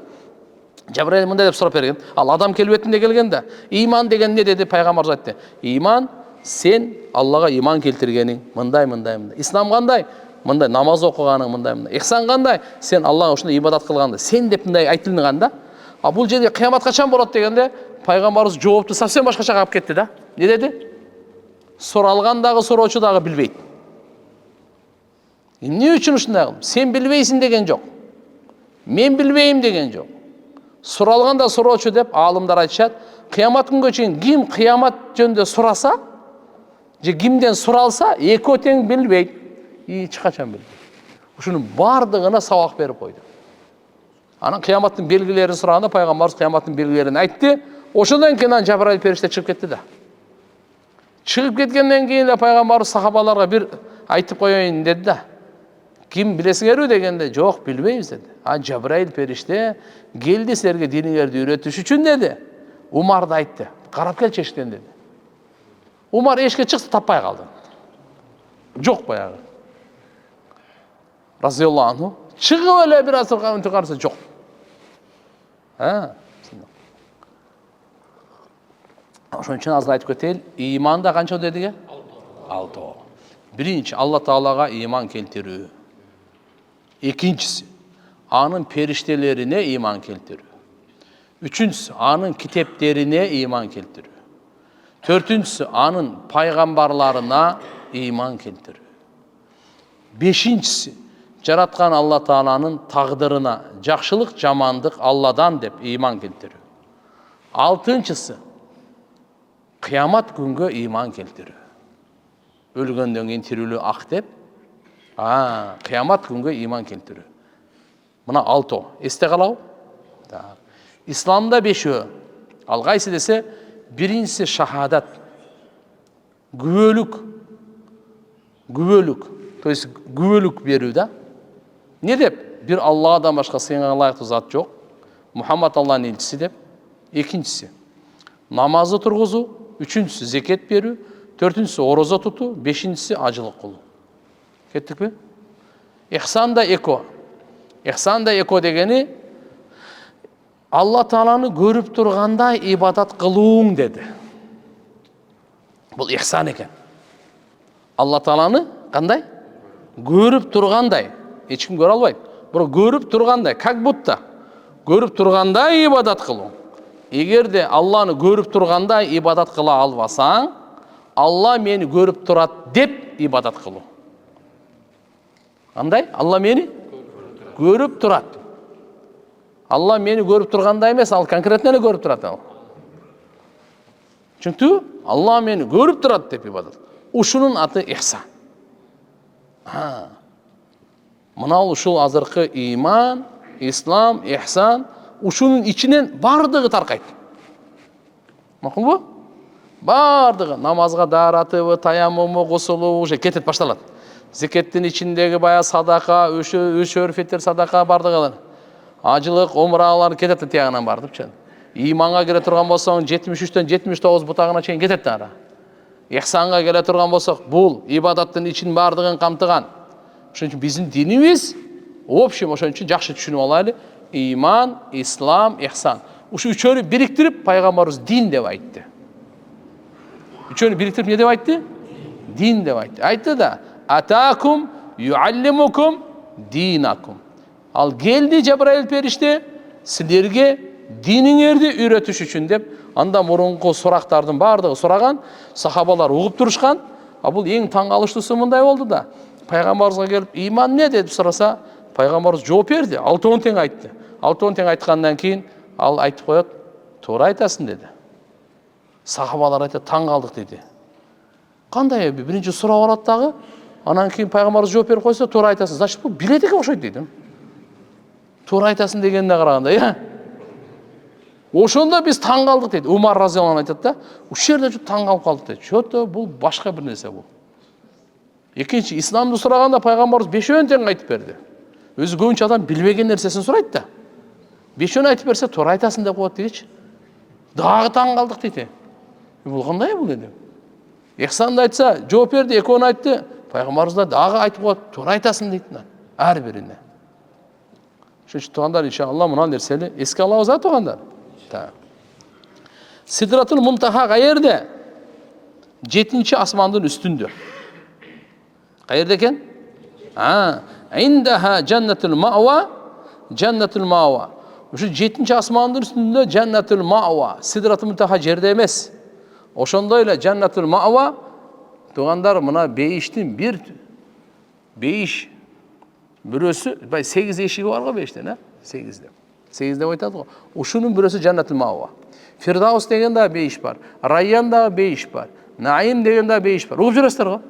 Жабраил мындай деп сурап берген. Ал адам келбетинде келген да. Иман деген не деди пайгамбарыбыз айтты. Иман сен Аллага иман келтиргениң, мындай. Ислам кандай? мындай намаз окуганың мындай. Ихсан кандай? Сен Аллага ушундай ибадат кылганда, сен деп мындай айтылган да. А бул жерде кыямат качан болот дегенде, пайгамбарыбыз жоопту совсем башкача калып кетти да. Не деди? Суралган дагы суроочу дагы билбейт. Эмне үчүн ушундай кылдым? Сен билбейсиң деген жок. Мен билбейм деген жок. Суралганда суроочу деп аалымдар айтышат. Кыямат күнгө чейин ким кыямат жөнүндө сураса, же кимден суралса, экөө тең билбейт. Эч качан билбейт. Ушунун бардыгына сабак берип койду. Анан кыяматтын белгилерин сураганда пайгамбарыбыз кыяматтын белгилерин айтты. Ошондон кийин Жабраил периште чыгып кетти да. Чыгып кеткенден кийин эле пайгамбарыбыз сахабаларга бир айтып коеюн деди да. Ким билесиңерби дегенде, жок, билбейбиз деди. А Жабраил периште келди силерге диниңерди үйрөтүш үчүн деди. Умарды айтты. Карап келчи эшиктен деди. Умар эшикке чыкса таппай калды. Жок баягы. Разияллаху анху чыгып эле бир аз турганын караса жок. Ошон үчүн азыр айтып кетели, иманда канча дедиге? 6. Биринчи, Алла Таалага иман келтирүү. Экинчиси, анын периштелерине иман келтирүү. Үчүнчүсү, анын китептерине иман келтирүү. Төртүнчүсү, анын пайгамбарларына иман келтирүү. Бешинчиси, жараткан Алла Тааланын тагдырына, жакшылык, жамандык Алладан деп иман келтирүү. Алтынчысы, кыямат күнгө иман келтирүү. Өлгөндөн кийин тирүүлүү ак деп, кыямат күнгө иман келтирүү. Мына 6. Эсте калабы? Исламда 5. Ал кайсы десе, биринчиси шахадат. Күбөлүк. То есть күбөлүк берүү да. Не деп? Бир Алладан башка сыйынга ылайыктуу зат жок. Мухаммад Алланын элчиси деп. Экинчиси намазды тургузуу, үчүнчүсү зекет берүү, төртүнчүсү орозо тутуу, бешинчиси ажылык кылуу. Кеттикпи? Ихсан да эко. Ихсан да эко дегени Алла Тааланы көрүп тургандай ибадат кылууң деди. Бул ихсан экен. Алла Тааланы кандай? Көрүп тургандай. Эч ким көрө албайт. Бирок көрүп тургандай, как будто көрүп тургандай ибадат кылуу. Эгерде Алланы көрүп тургандай ибадат кыла албасаң, Алла мени көрүп турат деп ибадат кылуу. Кандай? Алла мени көрүп турат. Алла мени көрүп тургандай эмес, ал конкретно эле көрүп турат ал. Чүнктү Алла мени көрүп турат деп ибадат. Ушунун аты ихсан. Мына ушул азыркы иман, ислам, ихсан, ушунун ичинен бардыгы таркайт. Макулбу? Бардыгы намазга дааратыбы, таяммуму, гусулу уже кетет, башталат. Зекеттин ичиндеги бая садака, үч өрфеттер садака бардыгы. Ажылык, умралар кетет тиягынан бардыпчы. Иманга келе турган болсоң 73-төн 79 бутагына чейин кетет ара. Ихсанга келе турган болсок, бул ибадаттын ичин бардыгын камтыган. Ошон үчүн биздин динибиз общем, ошон үчүн жакшы түшүнүп алайлы. Иман, ислам, ихсан. Ушу үчөөнү бириктирип пайгамбарыбыз дин деп айтты. Үчөөнү бириктирип не деп айтты? Дин деп айтты. Айтты да: "Атакум юаллимукум динакум." Ал келди Жабраил периште силерге диниңерди үйрөтүш үчүн деп, анда мурунку сурактардын бардыгы сураган, сахабалар угуп турушкан. А бул эң таң калыштуусу мындай болду да. Пайгамбарыбызга келип, "Иман не?" деп сураса, пайгамбарыбыз жооп берди. 6 тең айтты. 6 тең айткандан кийин ал айтып коет, "Туура айтасың" деди. Сахабалар айтты, "Таң калдык" деди. Кандай биринчи сурап алат дагы, анан кийин пайгамбарыбыз жооп берип койсо, "Туура айтасың". Значит, бул билетиге окшойт деди. Туура айтасың дегенде караганда, ошондо биз таң калдык дейт. Умар разияллаху айтат да, ушул жерде таң калып калдык дейт. Чото бул башка бир нерсе бул. Экинчи, исламды сураганда пайгамбарыбыз 5 тең айтып берди. Өзү көбүнчө адам билбеген нерсесин сурайт да. 5 айтып берсе, туура айтасың деп коет дейчи. Дагы таң калдык дейт. Бул кандай бул деди. Ихсанды айтса, жооп берди, 2 айтты. Пайгамбарыбыз да дагы айтып коет, туура айтасың дейт. Ар бирине. Ошон үчүн туугандар, иншалла мына нерсени эске алабыз, туугандар. Сидратул Мунтаха каерде? 7-асмандын үстүндө. Каерде экен? Indaha jannatul ma'wa, jannatul ma'wa. Ошо 7-нчи асмандын үстүндө Jannatul Ma'wa, Сидратул Мунтаха жерде эмес. Ошондой эле Jannatul Ma'wa тугандар мына бейиштин бир бейиш бирөөсү, бай 8 эшиги бар го бейиштен, 8 деп айтат го. Ушунун бирөөсү Jannatul Ma'wa. Фирдаус деген да бейиш бар, Райян да бейиш бар, Наим деген да бейиш бар. Угуп жүрөсүздөр го.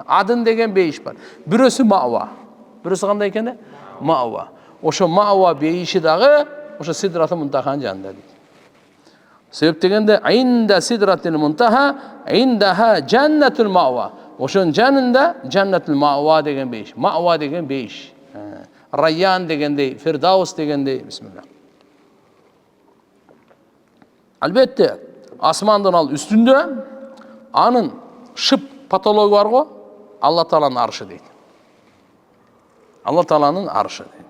Адын деген бейиш бар. Бирөөсү Ma'wa. Бирөөсү кандай экен? Ma'wa. Ошо Ma'wa бейиши дагы ошо Сидратул Мунтаханын жанында дейт. Себеп дегенде Инда Сидратул Мунтаха, Индаха Jannatul Ma'wa. Ошонун жанында Jannatul Ma'wa деген бейиш. Ma'wa деген бейиш. Райян дегендей, Фирдаус дегендей, бисмилlah. Албетте, асмандын ал үстүндө анын шып потологу бар го, Алла Тааланын аршы дейт. Алла Тааланын аршы дейт.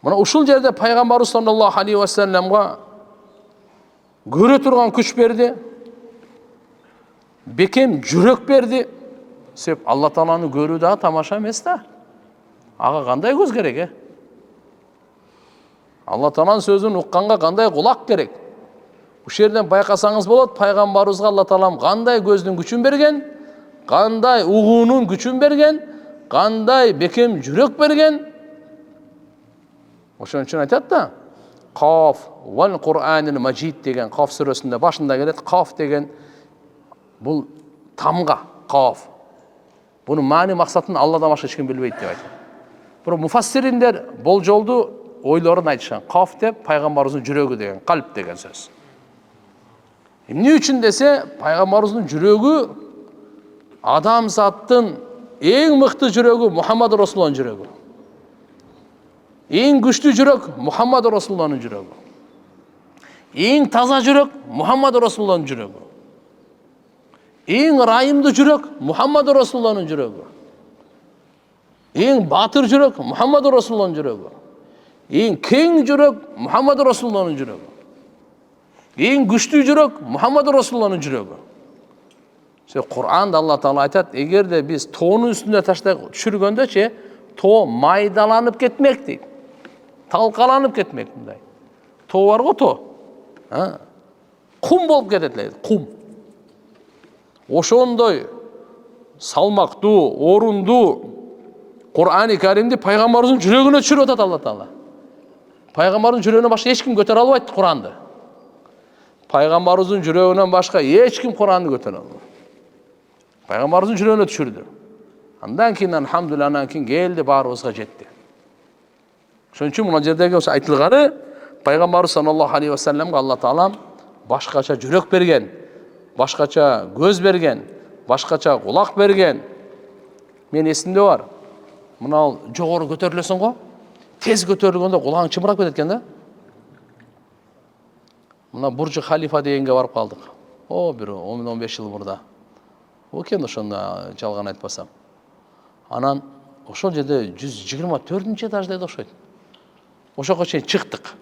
Мына ушул жерде пайгамбарыбыз саллаллаху алейхи ва салламга көрө турган күч берди. Бекем жүрөк берди. Себеп Алла Тааланы көрүү да тамаша эмес да. Ага кандай көз керек, Алла Тааланын сөзүн укканга кандай кулак керек? Ушул жерден байкасаңыз болот, пайгамбарыбызга Алла Таалам кандай көздүн күчүн берген, кандай угуунун күчүн берген, кандай бекем жүрөк берген. Ошон үчүн айтат да, Каф вал Кур'анил Маджид деген Каф сүрөсүндө башында келет. Каф деген бул тамга, Каф. Бунун маани максатын Алладан башка эч ким билбейт деп айтат. Бирок муфассириндер болжолду ойлорун айтышкан. Каф деп пайгамбарыбыздын жүрөгү деген, калп деген сөз. Эмне үчүн десе, пайгамбарыбыздын жүрөгү адамзаттын эң мыкты жүрөгү Мухаммад Расулуллахтын жүрөгү. Эң күчтүү жүрөк Мухаммад Расулуллахтын жүрөгү. Эң таза жүрөк Мухаммад Расулуллахтын жүрөгү. Эң ырайымдуу жүрөк Мухаммад Расулуллахтын жүрөгү. Эң батыр жүрөк Мухаммад Расулуллахтын жүрөгү. Эң кең жүрөк Мухаммад Расулуллахтын жүрөгү. Эң күчтүү жүрөк Мухаммад Расулуллахтын жүрөгү. Кур'анда Алла Таала айтат, эгерде биз тоонун үстүнө таштай түшүргөндө тоо майдаланып кетмек дейт. Талкаланып кетмек мындай. Тоо бар го, тоо. Кум болуп кетет эле, кум. Ошондой салмактуу, орундуу Кур'ани Каримди пайгамбарыбыздын жүрөгүнө түшүрүп атат Алла Таала. Пайгамбардын жүрөгүнөн башка эч ким көтөрө албайт Кур'анды. Пайгамбарыбыздын жүрөгүнөн башка эч ким Кур'анды көтөрө албайт. Пайгамбарыбыздын жүрөгүнө түшүрдү. Андан кийин алхамдулилlah, андан кийин келди, баарыбызга жетти. Ошон үчүн мына жердеги ошо айтылганы пайгамбарыбыз саллаллаху алейхи ва салламга Алла Таала башкача жүрөк берген, башкача көз берген, башкача кулак берген. Мен эсимде бар. Мына жогору көтөрүлөсүң го, тез көтөрүлгөндө кулагың чымырап кетет экен да. Мына Буржу Халифа дегенге барып калдык. Бир 10-15 жыл мурда. Окен ошондо жалган айтпасам. Анан ошол жерде 124-нчи этажда окшойт. Ошого чейин чыктык.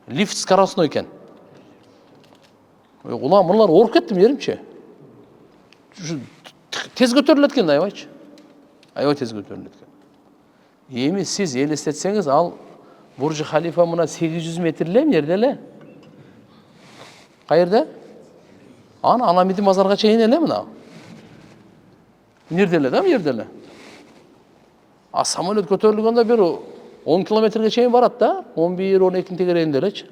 Лифт скоростной экен. Мулар ооруп кеттим еримчи. Тез көтөрүлөт экен, аябайчы. Аябай тез көтөрүлөт экен. Эми сиз элестетсеңиз, ал Буржу Халифа мына 800 метр эле жерде эле. Каерде? Ана Аламиди мазарга чейин эле мына. Нерде эле да, жерде эле. А самолет көтөрүлгөндө бир 10 километрге чейин барат да, 11-12 тегерегинде элечи.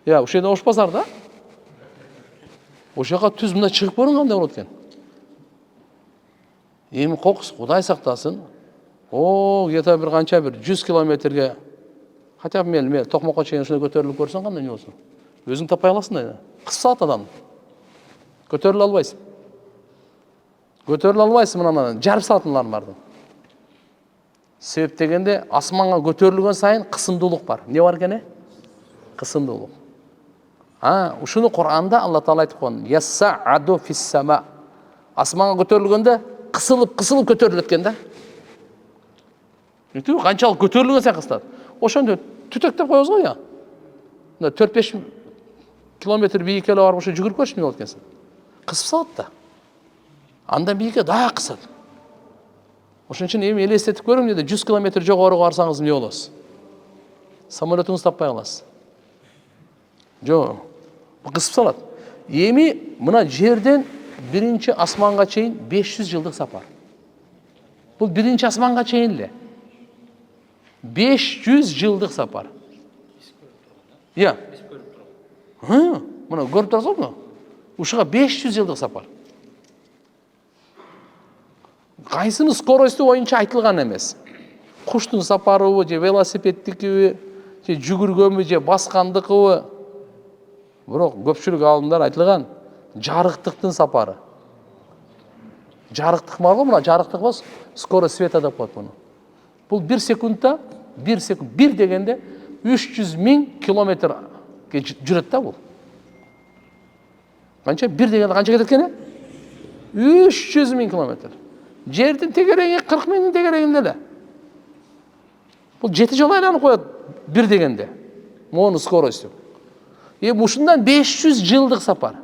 Ошол жерде ош базар да. Ошога түз мына чыгып көрүн кандай болот экен. Эми кокус Кудай сактасын. Где-то бир канча бир 100 километрге, хотя бы мен Токмокко чейин ушундай көтөрүлүп көрсөң кандай не болсун? Өзүң таппай каласың да. Кысат адам. Көтөрүлө албайсың. Көтөрүлө албайсың мына жарым саатынлар барды. Себеп дегенде асманга көтөрүлгөн сайын кысымдуулук бар. Не бар экен? Кысымдуулук. Ушуну Кур'анда Алла Таала айтып койгон. Ясса'аду фис-сама. Асманга көтөрүлгөндө кысылып көтөрүлөт экен да. Канчалык көтөрүлгөн сайын кысылат. Ошондо түтөктөп коебуз го я. 4-5 километр бийикке барып ошо жүгүрүп көрчү эмне болот экенсиң. Кысып салат да. Андан бийикке дагы кысат. Ошон үчүн эми элестетип көрүң деди, 100 километр жогору барсаңыз эмне болосуз? Самолетуңузду таппай каласыз. Жок, кысып салат. Эми мына жерден биринчи асманга чейин 500 жылдык сапар. Бул биринчи асманга чейин эле. 500 жылдык сапар. Иә. Мына көрүп турасыз го? Ушуга 500 жылдык сапар. Кайсыны скоросту боюнча айтылган эмес. Куштун сапарыбы, же велосипеддикиби, же жүгүргөнбү, же баскандыкыбы. Бирок көпчүлүк аалымдар айтылган жарыктыктын сапары. Жарыктык бар го, мына жарыктык болсо скорость света деп коет муну. Бул 1 секундта, 1 секунд, 1 дегенде 300 000 километрге жүрөт да бул. Канча? 1 дегенде канча кетет экен? 300 000 километр. Жердин тегереңи 40 000 тегереңинде эле. Бул 7 жолу айланып коет 1 дегенде. Монун скоросту. Ушундан 500 жылдык сапар.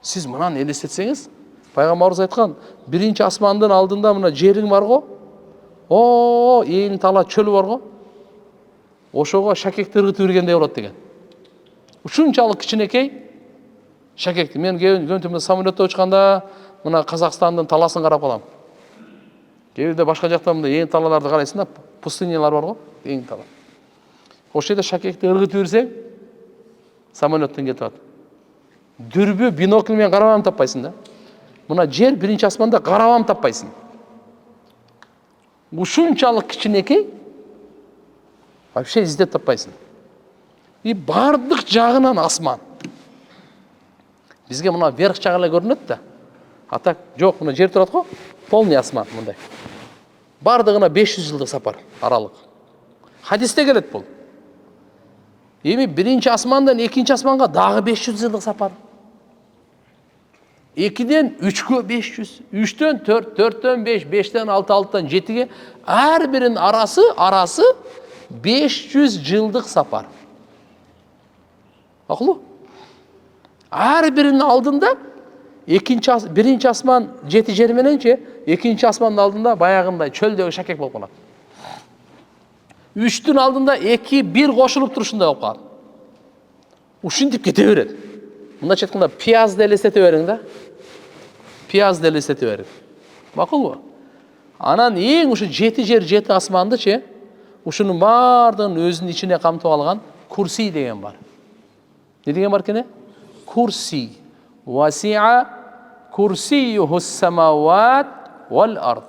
Сиз мынаны элестетсеңиз, пайгамбарыбыз айткан, биринчи асмандын алдында мына жериң бар го. Ээн тала чөл бар го. Ошого шакекти ыргытып бергендей болот деген. Ушунчалык кичинекей шакекти. Мен көбүнтө самолетто учканда мына Казакстандын таласын карап калам. Кээде башка жакта мындай ээн талаларды карайсың да, пустынялар бар го, ээн тала. Ошол жерде шакекти ыргытып берсең, самолеттен кетип атат. Дүрбү бинокль менен карабам таппайсың да. Мына жер биринчи асманда карабам таппайсың. Ушунчалык кичинекей вообще издеп таппайсың. Бардык жагынан асман. Бизге мына верх жагы эле көрүнөт да. А так жок, мына жер турат го, полный асман мындай. Бардыгына 500 жылдык сапар, аралык. Хадисте келет бул. Эми биринчи асмандан экинчи асманга дагы 500 жылдык сапар. 2-ден 3-кө 500, 3-төн 4, 4-төн 5, 5-тен 6, 6-тан 7-ге ар биринин арасы 500 жылдык сапар. Акылуу? Ар биринин алдында биринчи асман 7 жер мененче, экинчи асмандын алдында баягындай чөлдөгү шакек болуп калат. 3-түн алдында 2-1 кошулуп турушундай болуп калат. Ушинтип кете берет. Мындайча айтканда пиязды элестете бериң да. Пиязды элестете бериң. Макулбу? Анан эң ушу 7 жер 7 асмандычы, ушунун бардыгын өзүнүн ичине камтып алган курси деген бар. Не деген бар экен? Курси. Васи'a курсиюхус самават вал ард.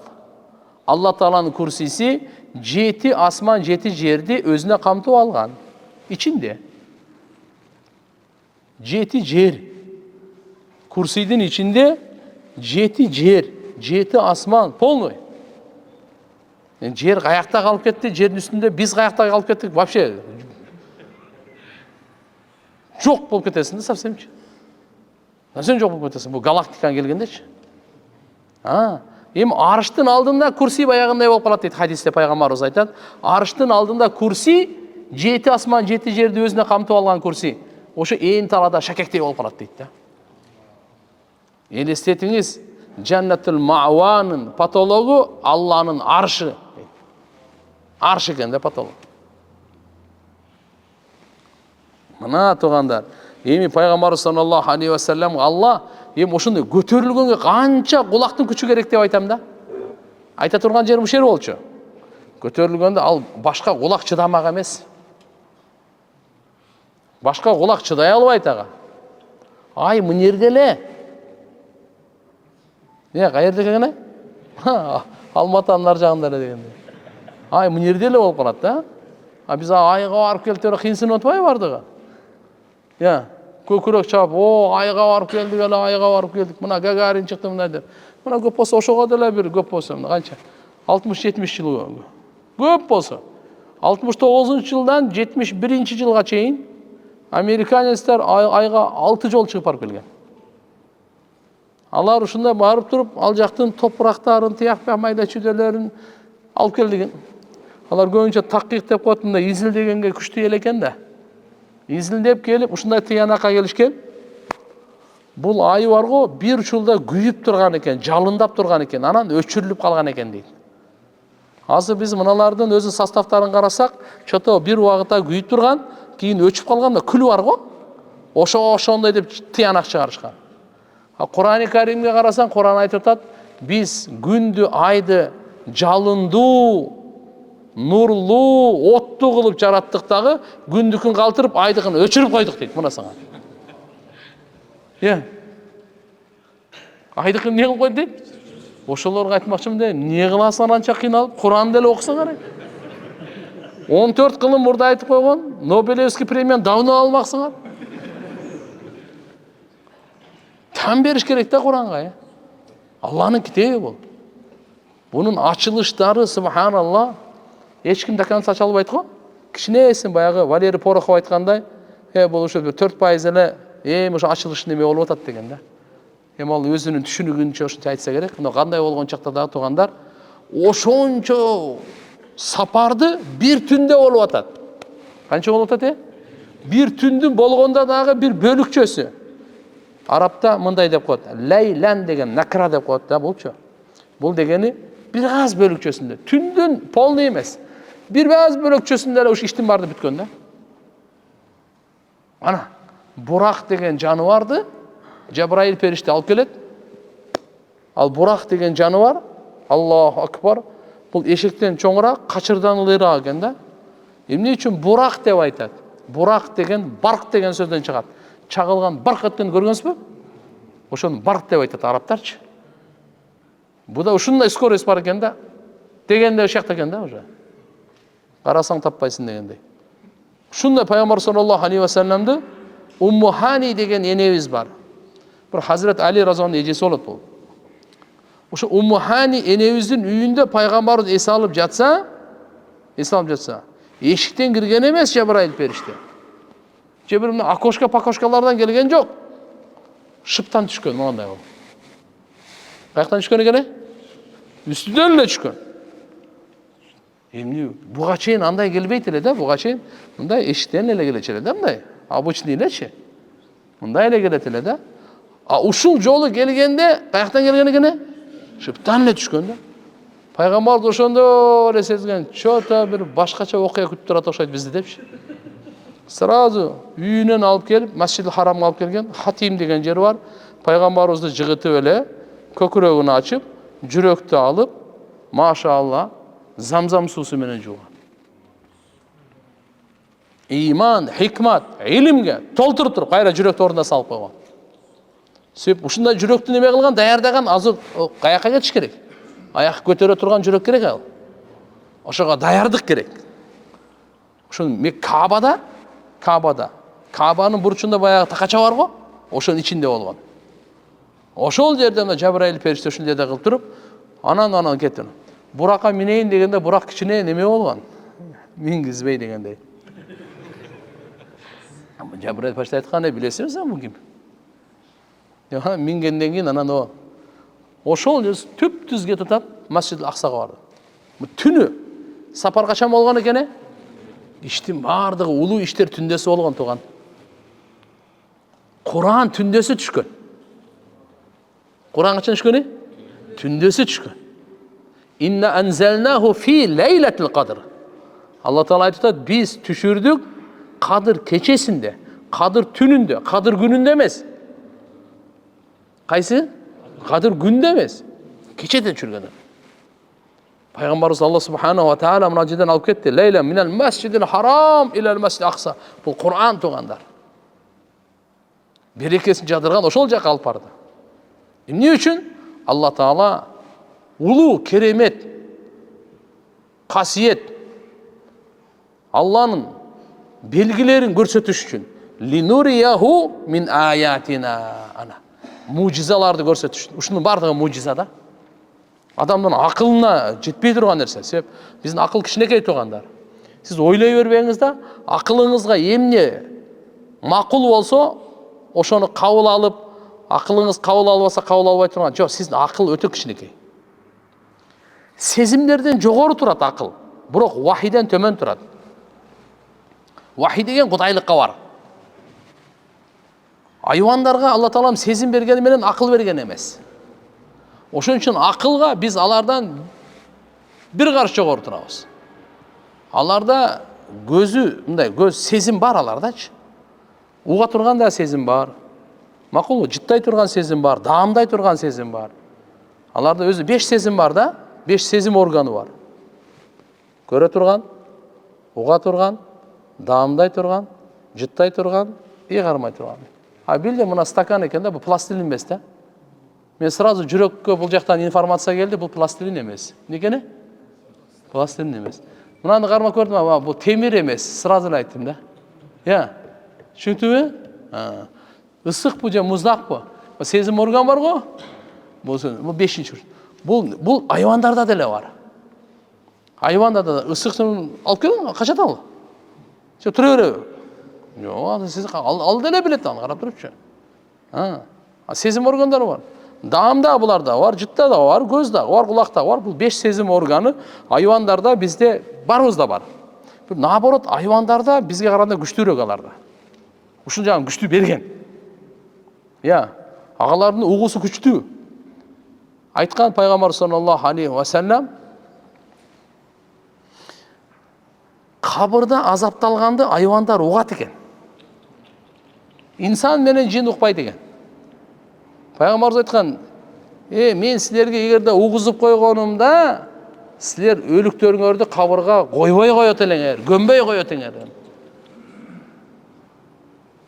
Алла Тааланын курсиси 7 асман 7 жерди өзүнө камтып алган. Ичинде 7 жер. Курсийдин ичинде 7 жер, 7 асман, полный. Жер каякта калып кетти, жердин үстүндө биз каякта калып кеттик, вообще жок болуп кетесиң да совсемчи. Совсем жок болуп кетесиң, бул галактикага келгендечи. Эми арыштын алдында курси баягындай болуп калат дейт хадисте, пайгамбарыбыз айтат. Арыштын алдында курси 7 асман 7 жерди өзүнө камтып алган курси. Ошо ээн талада шакектей болуп калат дейт да. Элестетиңиз, Жаннатул Маъванын патологу Алланын аршы. Арш экен да патолог. Мына тугандар, эми пайгамбар саллаллаху алейхи ва саллям Алла эми ошондой көтөрүлгөнгө канча кулактын күчү керек деп айтам да. Айта турган жерим ушер болчу. Көтөрүлгөндө ал башка кулак чыдамак эмес. Башка кулак чыдай албайт ага. Ай, мынерде эле. Каерде экен? Алматанын ар жагында эле дегенде. Ай, мынерде эле болуп калат да. Биз айга барып келип кыйынсынып атпайбы бардыгы? Көкүрөк чап, айга барып келдик эле, айга барып келдик. Мына Гагарин чыкты мындай деп. Мына көп болсо ошого деле бир көп болсо канча? 60-70 жыл көп болсо. 69-жылдан 71-жылга чейин американецтер айга 6 жол чыгып барып келген. Алар ушунда барып туруп, ал жактын топурактарын, тияк майда чүдөлөрүн алып келдиген. Алар көбүнчө таккык деп коет, мындай изилдегенге күчтүү эл экен да. Изилдеп келип, ушундай тыянакка келишкен. Бул ай бар го, бир учурда күйүп турган экен, жалындап турган экен, анан өчүрүлүп калган экен дейт. Азыр биз мыналардын өзү составтарын карасак, чото бир убакытта күйүп турган, кийин өчүп калган да күл бар го. Ошондой деп тыянак чыгарышкан. Кур'ан-ы Каримге карасаң, Кур'ан айтып атат, биз күндү, айды жалындуу, нурлуу, оттуу кылып жараттык дагы, күндүкүн калтырып, айдыкын өчүрүп койдук дейт. Мына сага. Айдыкын эмне кылып койду дейт? Ошолорго айтмакчымын да, эмне кыласың анча кыйналып, Кур'анды эле окусаң керек. 14 кылым мурда айтып койгон, Нобелевский премияны давно алмаксыңар. Там бериш керек да Кур'анга. Алланын китеби бул. Бунун ачылыштары, субханалла, эч ким дакан ача албайт го. Кичинесин баягы Валерий Порохов айткандай, бул ошо 4% эле ошо ачылыш неме болуп атат деген да. Ал өзүнүн түшүнүгүнчө ошончо айтса керек. Но кандай болгон чакта дагы туугандар, ошончо сапарды бир түндө болуп атат. Канча болуп атат? Бир түндүн болгондо дагы бир бөлүкчөсү. Арабта мындай деп коет, лейлен деген накра деп коет да булчу. Бул дегени бир аз бөлүкчөсүндө, түндүн полный эмес. Бир аз бөлүкчөсүндө эле ушу иштин баары бүткөн да. Ана, Бурак деген жаныбарды Жабраил периште алып келет. Ал Бурак деген жаныбар, Аллаху акбар, бул эшектен чоңураак, качырдан ылыйраак экен да. Эмне үчүн Бурак деп айтат? Бурак деген барк деген сөздөн чыгат. Чагылган барк эткенди көргөнсүзбү? Ошону барк деп айтат арабтарчы. Буда ушундай скорость бар экен да. Дегенде ошакта экен да уже. Карасаң таппайсың дегендей. Ушундай пайгамбар саллаллаху алейхи ва салламды Умму Хани деген энебиз бар. Bir Hazret Ali Razan'ın ecesi olup bu. Uşu Ummu Hani enevizin üyünde paygambarız esi alıp jatsa, eşikten girgen emez Cebrail perişte. Cebrail'in akoşka pakoşkalardan gelgen yok. Şıptan düşkön, mağanday ol. Kayaktan düşkön egene? Üstüden öyle düşkön. Emni, buğa çeyin anday gelbeytile de, buğa çeyin, bunday eşikten ele geleçele de, bunday. Abuçni ileçi. Bunday ele geletile de. Ушул жолу келгенде, каяктан келген экен? Шыптан эле түшкөн да. Пайгамбар ошондо эле сезген, чото бир башкача окуя күтүп турат окшойт бизди депчи. Сразу үйүнөн алып келип, Масжидил Харамга алып келген, Хатим деген жери бар. Пайгамбарыбызды жыгытып эле, көкүрөгүн ачып, жүрөктү алып, машаалла, замзам суусу менен жууган. Иман, хикмат, илимге толтуруп туруп, кайра жүрөктү ордуна салып койгон. Сөп ушундай жүрөктү неме кылган, даярдаган, азыр каякка кетиш керек. Аяк көтөрө турган жүрөк керек ал. Ошого даярдык керек. Ошон Кабада. Кабанын бурчунда баягы такача бар го, ошонун ичинде болгон. Ошол жерде мына Жабраил периште ушул жерде кылып туруп, анан кетти. Буракка минейин дегенде Бурак кичине неме болгон. Мингизбей дегендей. Жабраил периште айткан, билесиңиз бул ким? Мингенден кийин анан ошол жер түп-түз кетип атат, Масжидил Аксага барды. Түнү сапар качан болгон экен? Иштин баардыгы улуу иштер түндөсү болгон туган. Кур'ан түндөсү түшкөн. Кур'ан качан түшкөн? Түндөсү түшкөн. Инна анзалнаху фи лейлатил кадр. Алла Таала айтат, биз түшүрдүк Кадыр кечесинде, Кадыр түнүндө, Кадыр күнүндө эмес. Кайсы? Кадыр күндө эмес. Кечеде түшүргөн. Пайгамбарыбыз Алла субханаху ва таала мына жерден алып кетти. Лейла минал масжидил харам илал масжидил акса. Бул Кур'ан тугандар. Берекесин жадырган ошол жака алып барды. Эмне үчүн? Алла Таала улуу, керемет, касиет Алланын белгилерин көрсөтүш үчүн линурияху мин аятина ана мужизаларды көрсөтүш үчүн. Ушунун бардыгы мужиза да. Адамдын акылына жетпей турган нерсе. Себеп биздин акыл кичинекей тугандар. Сиз ойлой бербеңиз да, акылыңызга эмне макул болсо, ошону кабыл алып, акылыңыз кабыл албаса кабыл албай турган. Жок, сиздин акыл өтө кичинекей. Сезимдерден жогору турат акыл, бирок вахиден төмөн турат. Вахи деген кудайлыкка бар. Айвандарга Алла Таалам сезим бергени менен акыл берген эмес. Ошон үчүн акылга биз алардан бир карыш жогору турабыз. Аларда көзү, мындай көз сезим бар алардачы. Уга турган да сезим бар. Макул, жыттай турган сезим бар, даамдай турган сезим бар. Аларда өзү 5 сезим бар да, 5 сезим органы бар. Көрө турган, уга турган, даамдай турган, жыттай турган, кармай турган. А билде мына стакан экен да, бул пластилин эмес да. Мен сразу жүрөккө бул жактан информация келди, бул пластилин эмес. Эмнекени? Пластилин эмес. Мынаны кармап көрдүм, бул темир эмес, сразу эле айттым да. Түшүндүңбү? Ысыкпы же муздакпы? Сезим орган бар го? Бул 5-чи. Бул айвандарда деле бар. Айвандарда ысыксын алып келиң, качат ал. Тура береби? Жок, сиз ал деле билет, аны карап турупчу. Сезим органдары бар. Даамда буларда бар, жытта да бар, көз да бар, кулакта бар. Бул 5 сезим органы айвандарда бизде барыбызда бар. Наоборот, айвандарда бизге караганда күчтүүрөөк аларда. Ушул жагын күчтүү берген. Агалардын угусу күчтүү. Айткан пайгамбар саллаллаху алейхи ва саллям кабырда азапталганды айвандар угат экен. Инсан менен жин укпайт экен. Пайгамбарыбыз айткан, мен силерге эгерде угузуп койгонумда, силер өлүктөрүңөрдү кабырга койбой коет элеңер, көмбөй коет элеңер.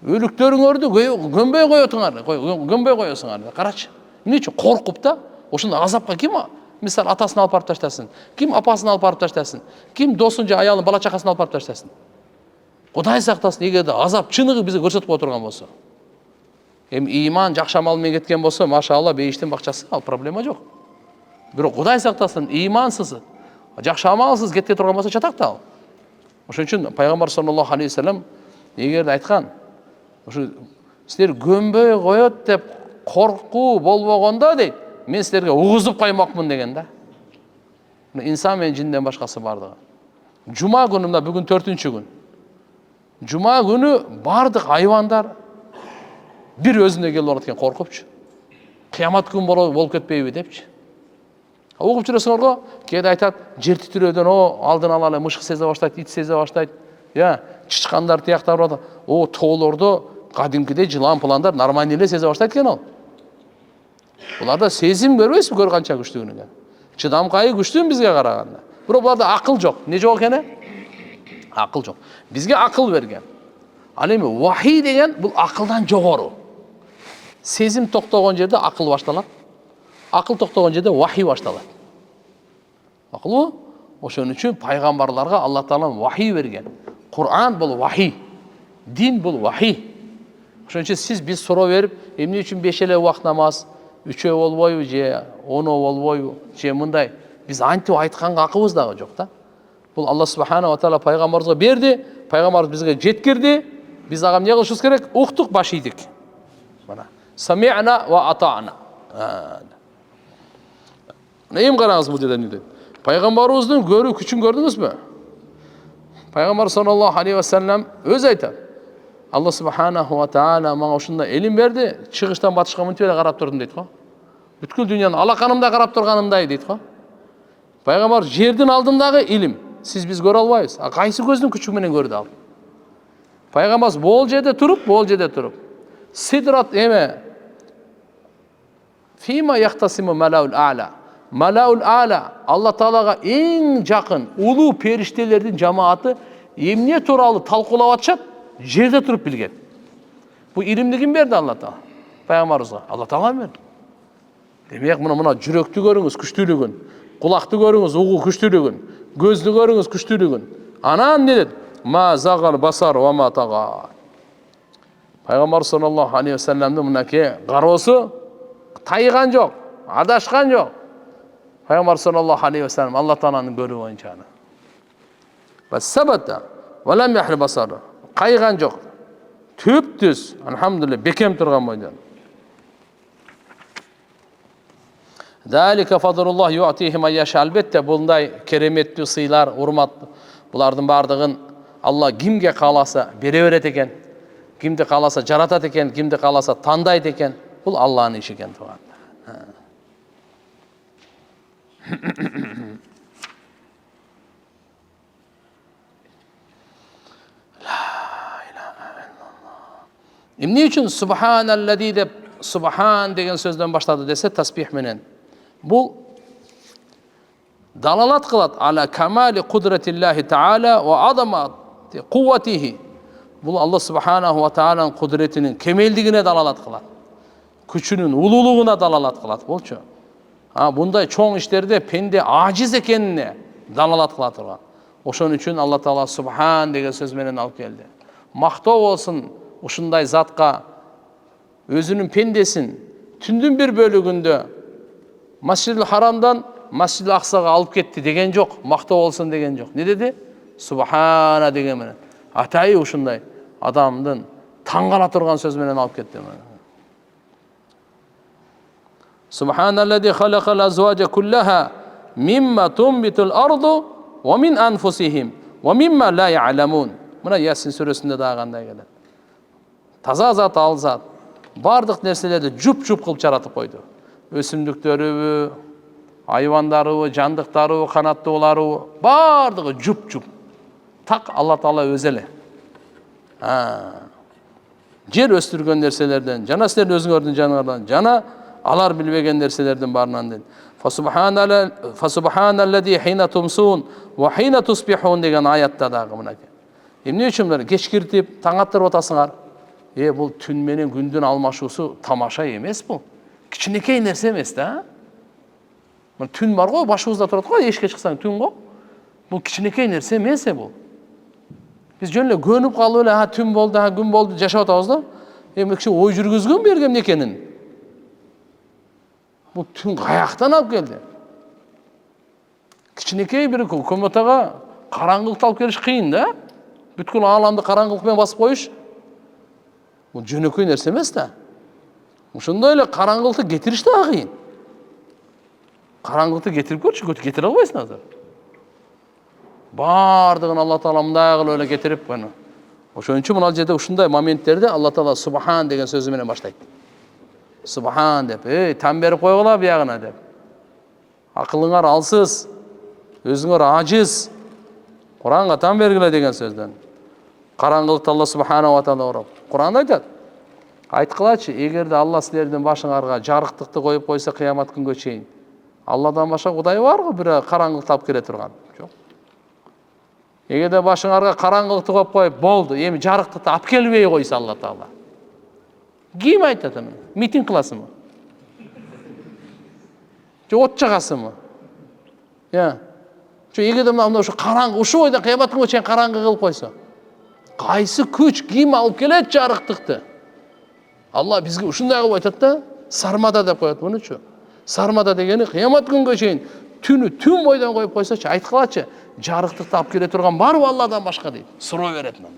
Өлүктөрүңөрдү көмбөй коетуңар, көмбөй коесуңар. Карачы. Эмне үчүн? Коркуп да. Ошондой азапка ким, мисал, атасын алып барып таштасын, ким апасын алып барып таштасын, ким досун же аялын, бала чакасын алып барып таштасын. Кудай сактасын, эгерде азап чыныгы бизге көрсөтүп отурган болсо. Иман жакшы амал менен кеткен болсо, машалла, бейиштин бакчасы, ал проблема жок. Бирок Кудай сактасын, имансыз, жакшы амалсыз кетке турган болсо чатак да ал. Ошон үчүн пайгамбар саллаллаху алейхи ва саллям эгерде айткан, ошо силер көмбөй коет деп коркуу болбогондо дейт, мен силерге угузуп коймокмун деген да. Инсан менен жинден башкасы бардыгы. Жума күнү, мына бүгүн 4-чү күн. Жума күнү бардык айвандар бир өзүнө келип алат экен, коркупчу. Кыямат күн болуп кетпейби депчи. Угуп жүрөсүңөр го, кээде айтат, жер титирөөдөн алдын ала эле мышык сезе баштайт, ит сезе баштайт. Чычкандар, тияктар бар. Тоолордо кадимкидей жылан-пыландар нормально эле сезе баштайт экен ал. Буларда сезим көрбөйсүзбү, көр канча күчтүүнү экен. Чыдамкайы күчтүү бизге караганда. Бирок буларда акыл жок. Не жок экен? Акыл жок. Бизге акыл берген. Ал эми вахий деген бул акылдан жогору. Сезим токтогон жерде акыл башталат. Акыл токтогон жерде вахий башталат. Акылбы? Ошон үчүн пайгамбарларга Алла Таалам вахий берген. Кур'ан бул вахий. Дин бул вахий. Ошон үчүн сиз биз суроо берип, эмне үчүн 5 эле убакыт намаз, 3 болбойбу же 10 болбойбу же мындай, биз антип айтканга акыбыз дагы жок да. Бул Алла субхана ва таала пайгамбарыбызга берди, пайгамбарыбыз бизге жеткирди. Биз ага эмне кылышыбыз керек? Уктук, баш ийдик. Мына сами'на ва атa'на. Эми караңыз бул жерде эмне дейт? Пайгамбарыбыздын көрүү күчүн көрдүңүзбү? Пайгамбар саллаллаху алейхи ва саллям өз айтат. Алла субханаху ва таала мага ушундай илим берди, чыгыштан батышка мынтип эле карап турдум дейт го. Бүткүл дүйнөнү алаканымда карап турганымдай дейт го. Пайгамбар жердин алдындагы илим, сиз биз көрө албайбыз. Кайсы көздүн күчү менен көрдү ал? Пайгамбарыбыз бул жерде туруп, сидрат фима яхтасиму малаул а'ла. Малаул а'ла Алла Таалага эң жакын улуу периштелердин жамааты эмне тууралуу талкуулап атышат, жерде туруп билген. Бул илимди ким берди? Алла Таала. Пайгамбарыбызга Алла Таала берди. Демек мына жүрөктү көрүңүз күчтүүлүгүн, кулакты көрүңүз угуу күчтүүлүгүн, көздү көрүңүз күчтүүлүгүн. Анан не деді? Ма загал басар ва ма тага. Пайгамбар саллаллаху алейхи ва салламдын мынакей кароосу тайган жок, адашкан жок. Пайгамбар саллаллаху алейхи ва саллам Алла Тааланын көрүү боюнча. Сабата ва лам яхри басар. Кайган жок. Түп-түз, алхамдулилlah, бекем турган бойда. Далика фадруллах юатихи ма яша. Албетте булдай кереметтүү сыйлар, урмат, булардын бардыгын Алла кимге кааласа бере берет экен. кимди кааласа жаратат экен, кимди кааласа тандайт экен. Бул Алланын иши экен тууган. Эмне үчүн субханаллади деп субхан деген сөздөн баштады десе, тасбих менен. Бул далалат кылат ала камали кудратиллахи таала ва азамати кувватихи. Бул Алла субханаху ва тааланын кудретинин кемелдигине далалат кылат. Күчүнүн улуулугуна далалат кылат болчу. Bunday чоң иштерде пенде ажиз экенине далалат кыла турган. Ошон үчүн Алла Таала субхан деген сөз менен алып келди. Мактоо болсун ушундай затка өзүнүн пендесин түндүн бир бөлүгүндө Масжидил Харамдан Масжидил Аксага алып кетти деген жок, мактоо болсун деген жок. Не деди? Субхана деген менен. Атайы ушундай адамдын таң кала турган сөз менен алып кетти. Субханаллади халакал азважа куллаха мимма тунбитул арду ва мин анфусихим ва мимма ла я'ламун. Мына Ясин сүрөсүндө дагы кандай келет. Таза зат, ал зат бардык нерселерди жуп-жуп кылып жаратып койду. Өсүмдүктөрүбү, айвандарыбы, жандыктарыбы, канаттууларыбы бардыгы жуп-жуп. Так Алла Таала өзү эле. Жер өстүргөн нерселерден, жана силер өзүңөрдүн жаныңардан, жана алар билбеген нерселердин барынан дейт. Фасубханаллади хина тумсун ва хина тусбихун деген аятта дагы мынакей. Эмне үчүн мына кечкиртип, таң аттырып атасыңар? Бул түн менен күндүн алмашуусу тамаша эмес бул. Кичинекей нерсе эмес да. Мына түн бар го, башыбызда турат го, эшикке чыксаң түн го. Бул кичинекей нерсе эмес бул. Биз жөн эле көнүп калып эле, түн болду, күн болду жашап атабыз да. Эми кичи ой жүргүзгөн берген эмне экенин. Бул түн каяктан алып келди? Кичинекей бир комнатага караңгылыкты алып келиш кыйын да. Бүткүл ааламды караңгылык менен басып коюш. Бул жөнөкөй нерсе эмес да. Ошондой эле караңгылыкты кетириш да кыйын. Караңгылыкты кетирип көрчү, кетире албайсың азыр. Бардыгын Алла Таала мындай кылып эле кетирип койду. Ошон үчүн мына жерде ушундай моменттерде Алла Таала субхан деген сөзү менен баштайт. Субхан деп, там берип койгула биягына деп. Акылыңар алсыз, өзүңөр ажиз. Куранга там бергиле деген сөздөн. Караңгылыкты Алла субхана ва таала урап. Куранда айтат. Айткылачы, эгерде Алла силердин башыңарга жарыктыкты коюп койсо кыямат күнгө чейин, Алладан башка Кудай барбы бир караңгылыкты алып келе турган? Жок. Эгерде башыңарга караңгылыкты коюп коюп, болду, эми жарыктыкты алып келбей койсо Алла Таала. Ким айтат аны? Митинг кыласыңбы? Же от жагасыңбы? Эгерде мына ушу караңгы, ушу бойдо кыямат күнгө чейин караңгы кылып койсо, кайсы күч, ким алып келет жарыктыкты? Алла бизге ушундай кылып айтат да, сармада деп коет мунучу. Сармада дегени кыямат күнгө чейин түнү түн бойдон коюп койсочу, айткылачы, жарыктыкты алып келе турган барбы Алладан башка дейт. Суроо берет мына.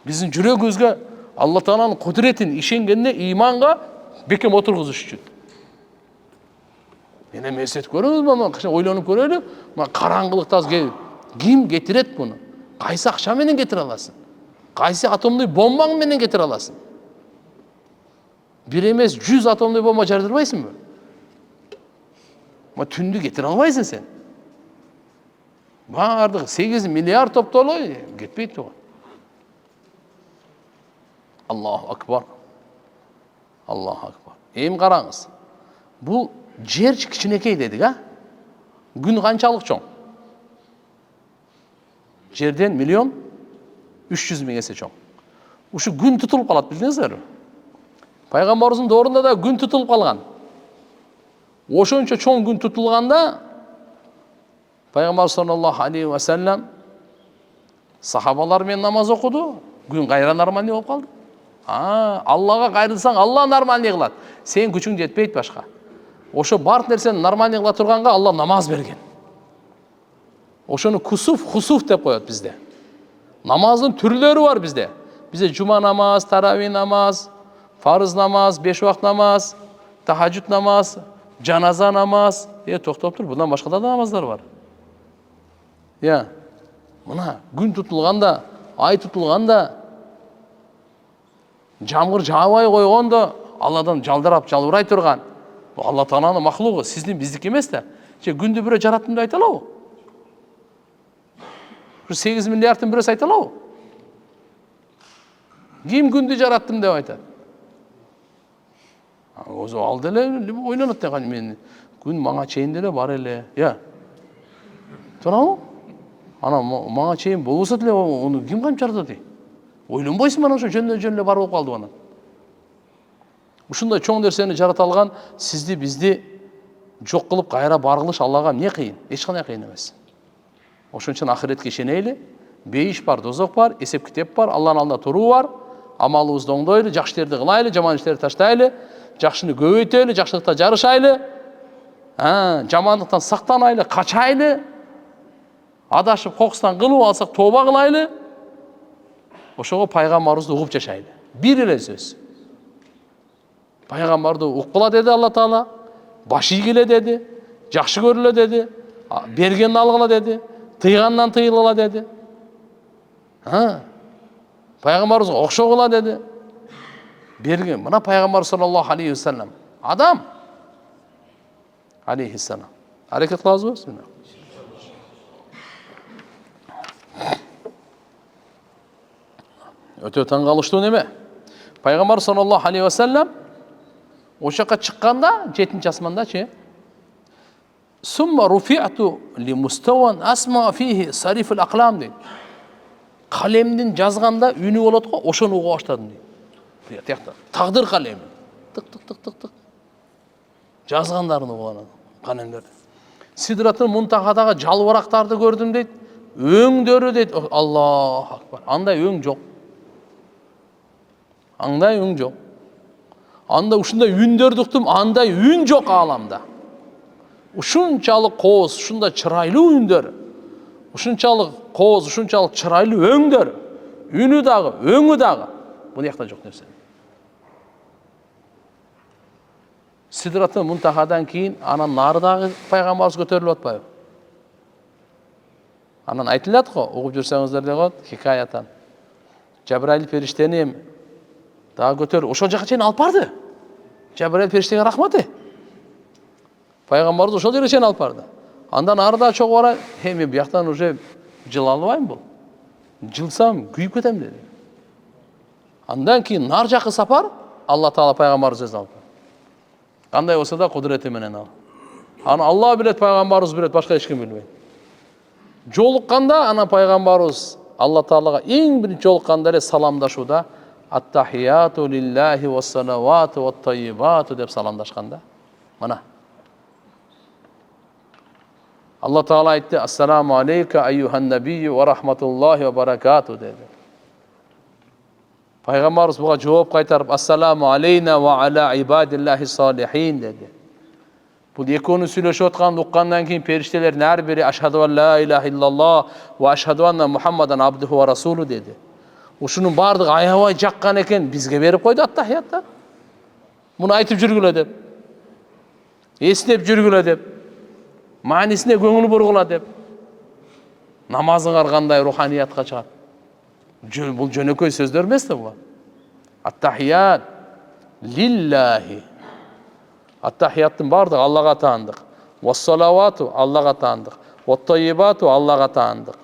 Биздин жүрөгүбүзгө Алла Тааланын кудретин ишенгенне иманга бекем отургузуш үчүн. Эне месет көрөбүзбү? Качан ойлонуп көрөлү. Мына караңгылыкта ким кетирет муну? Кайсы акча менен кетире аласың? Кайсы атомдуй бомбаң менен кетире аласың? Бир эмес 100 атомдуй бомба жардырбайсыңбы? Ма түндү кетире албайсың сен. Бардыгы 8 миллиард топтолой кетпейт туган. Аллаху акбар. Аллаху акбар. Эми караңыз. Бул жер кичинекей дедик, Күн канчалык чоң? Жерден 1.300.000 эсе чоң. Ушу күн тутулуп калат, билдиңиздерби? Пайгамбарыбыздын доорунда да күн тутулуп калган. Ошончо чоң күн тутулганда Пайгамбар саллаллаху алейхи ва саллям сахабалар менен намаз окуду, күн кайра нормальный болуп калды. Аллага кайрылсаң, Алла нормальный кылат. Сен күчүң жетпейт башка. Ошо бар нерсени нормальный кыла турганга Алла намаз берген. Ошону кусуф, хусуф деп коет бизде. Намаздын түрлөрү бар бизде. Бизде жума намаз, тарави намаз, фарыз намаз, 5 убакыт намаз, тахажжуд намаз, жаназа намаз. Токтоп тур, bundan башка да намаздар бар. Мына күн тутулганда, ай тутулганда Жамгыр жаабай койгондо Алладан жалдырап жалбырай турган. Бул Алла Тааланын махлугу, сиздин биздики эмес да. Күндү бирөө жараттым деп айта алабы? 8 миллиардтын бирөөсү айта алабы? Ким күндү жараттым деп айтат? Өзү ал деле ойлонот да, мен күн мага чейин деле бар эле. Туурабы? Ана мага чейин болбосо деле ону ким кантип жаратат? Ойлонбойсуң ана ошо жөн эле бар болуп калды ана. Ушундай чоң нерсени жарата алган сизди бизди жок кылып кайра баргылыш Аллага эмне кыйын? Эч кандай кыйын эмес. Ошон үчүн ахиретке ишенели, бейиш бар, дозок бар, эсеп китеп бар, Алланын алдында туруу бар, амалыбызды оңдойлу, жакшы иштерди кылайлы, жаман иштерди таштайлы, жакшыны көбөйтөлү, жакшылыкта жарышайлы, жамандыктан сактанайлы, качайлы, адашып кокустан кылып алсак тооба кылайлы, ошого пайгамбарыбызды угуп жашайлы. Бир эле сөз. Пайгамбарды уккула деди Алла Таала, баш ийгиле деди, жакшы көрүлө деди, бергенин алгыла деди, тыйгандан тыйылгыла деди. Пайгамбарыбызга окшогула деди. Берген. Мына пайгамбар саллаллаху алейхи вассалам адам алейхиссалам. Аракет кылабызбы? Өтө таң калыштуу неме? Пайгамбар саллаллаху алейхи вассалам ошо жака чыкканда 7-чи асмандачы Сумма руфи'ту ли мустауан асма фихи сариф ал-aqlam дейт. Калемдин жазганда үнү болот го, ошону уга баштадым дейт. Тиякта тагдыр калеми. Тык. Жазгандарын угуланат калемдер. Сидратын мунтахадагы жалбырактарды көрдүм дейт. Өңдөрү дейт. Аллаху акбар. Андай өң жок. Андай өң жок. Анда ушундай үндөрдү уктум, андай үн жок ааламда. Ушунчалык кооз, ушундай чырайлуу үндөр. Ушунчалык кооз, ушунчалык чырайлуу өңдөр. Үнү дагы, өңү дагы. Бул жакта жок нерсе. Сидратын мунтахадан кийин анан нары дагы пайгамбарыбыз көтөрүлүп атпайбы? Анан айтылат го, угуп жүрсөңүздөр деген хикаятан. Жабраил периштени дагы көтөрүп, ошол жака чейин алып барды. Жабраил периштеге рахматы. Пайгамбарыбыз ошол жерге чейин алып барды. Андан арыда чогуу бара, мен бияктан уже жыл албайм бул. Жылсам күйүп кетем деди. Андан кийин нар жакы сапар Алла Таала пайгамбарыбыз өзү алып. Кандай болсо да кудурети менен ал. Аны Алла билет, пайгамбарыбыз билет, башка эч ким билбейт. Жолукканда ана пайгамбарыбыз Алла Таалага эң биринчи жолукканда эле саламдашууда аттахияту лиллахи вассалавату ваттайибату деп саламдашканда. Мына Алла Таала айтты: "Ассаламу алейка айюхан набийю ва рахматуллахи ва баракату" dedi. Пайгамбарыбыз буга жооп кайтарып: "Ассаламу алейна ва аля ибадиллахи салихин" dedi. Бул экөөнү сүйлөшүп атканды уккандан кийин периштелердин ар бири ашхаду ан ла илаха иллаллах ва ашхаду анна мухаммадан абдуху ва расулу dedi. Ушунун бардыгы аябай жаккан экен, бизге берип койду аттахиятта. Муну айтып жүргүлө деп. Эстеп жүргүлө деп. Маанисине көңүл бургула деп. Намазыңар кандай руханиятка чыгат. Бул жөнөкөй сөздөр эмес да бул. Аттахият лиллахи. Аттахияттын бардыгы Аллага таандык. Вассалавату Аллага таандык. Ваттайибату Аллага таандык.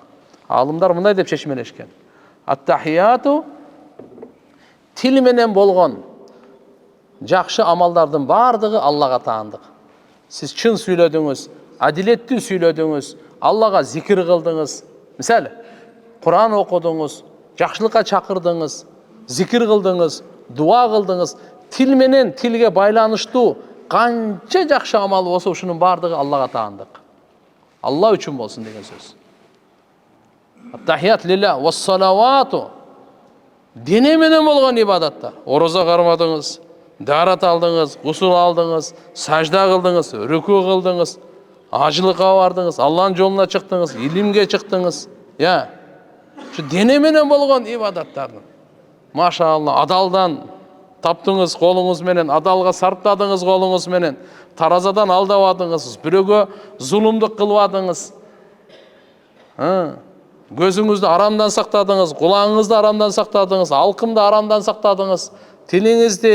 Алымдар мындай деп чечмелешкен. Аттахияту тил менен болгон жакшы амалдардын бардыгы Аллага таандык. Сиз чын сүйлөдүңүз, адилеттүү сүйлөдүңүз, Аллага зикир кылдыңыз. Мисалы, Кур'ан окудуңуз, жакшылыкка чакырдыңыз, зикир кылдыңыз, дуа кылдыңыз. Тил менен тилге байланыштуу канча жакшы амал болсо, ушунун бардыгы Аллага таандык. Алла үчүн болсун деген сөз. Аттахият лилла вассалавату. Дене менен болгон ибадаттар. Орозо кармадыңыз, дарат алдыңыз, гусул алдыңыз, сажда кылдыңыз, рүкү кылдыңыз, ажылыкка бардыңыз, Алланын жолуна чыктыңыз, илимге чыктыңыз. Şu дене менен болгон ибадаттарды. Машалла, адалдан таптыңыз колуңуз менен, адалга сарптадыңыз колуңуз менен, таразадан алдабадыңыз, бирөөгө зулумдук кылбадыңыз. Gözіңізді арамдан сақтадыңыз, құлағыңызды арамдан сақтадыңыз, алқымды арамдан сақтадыңыз, денеңізде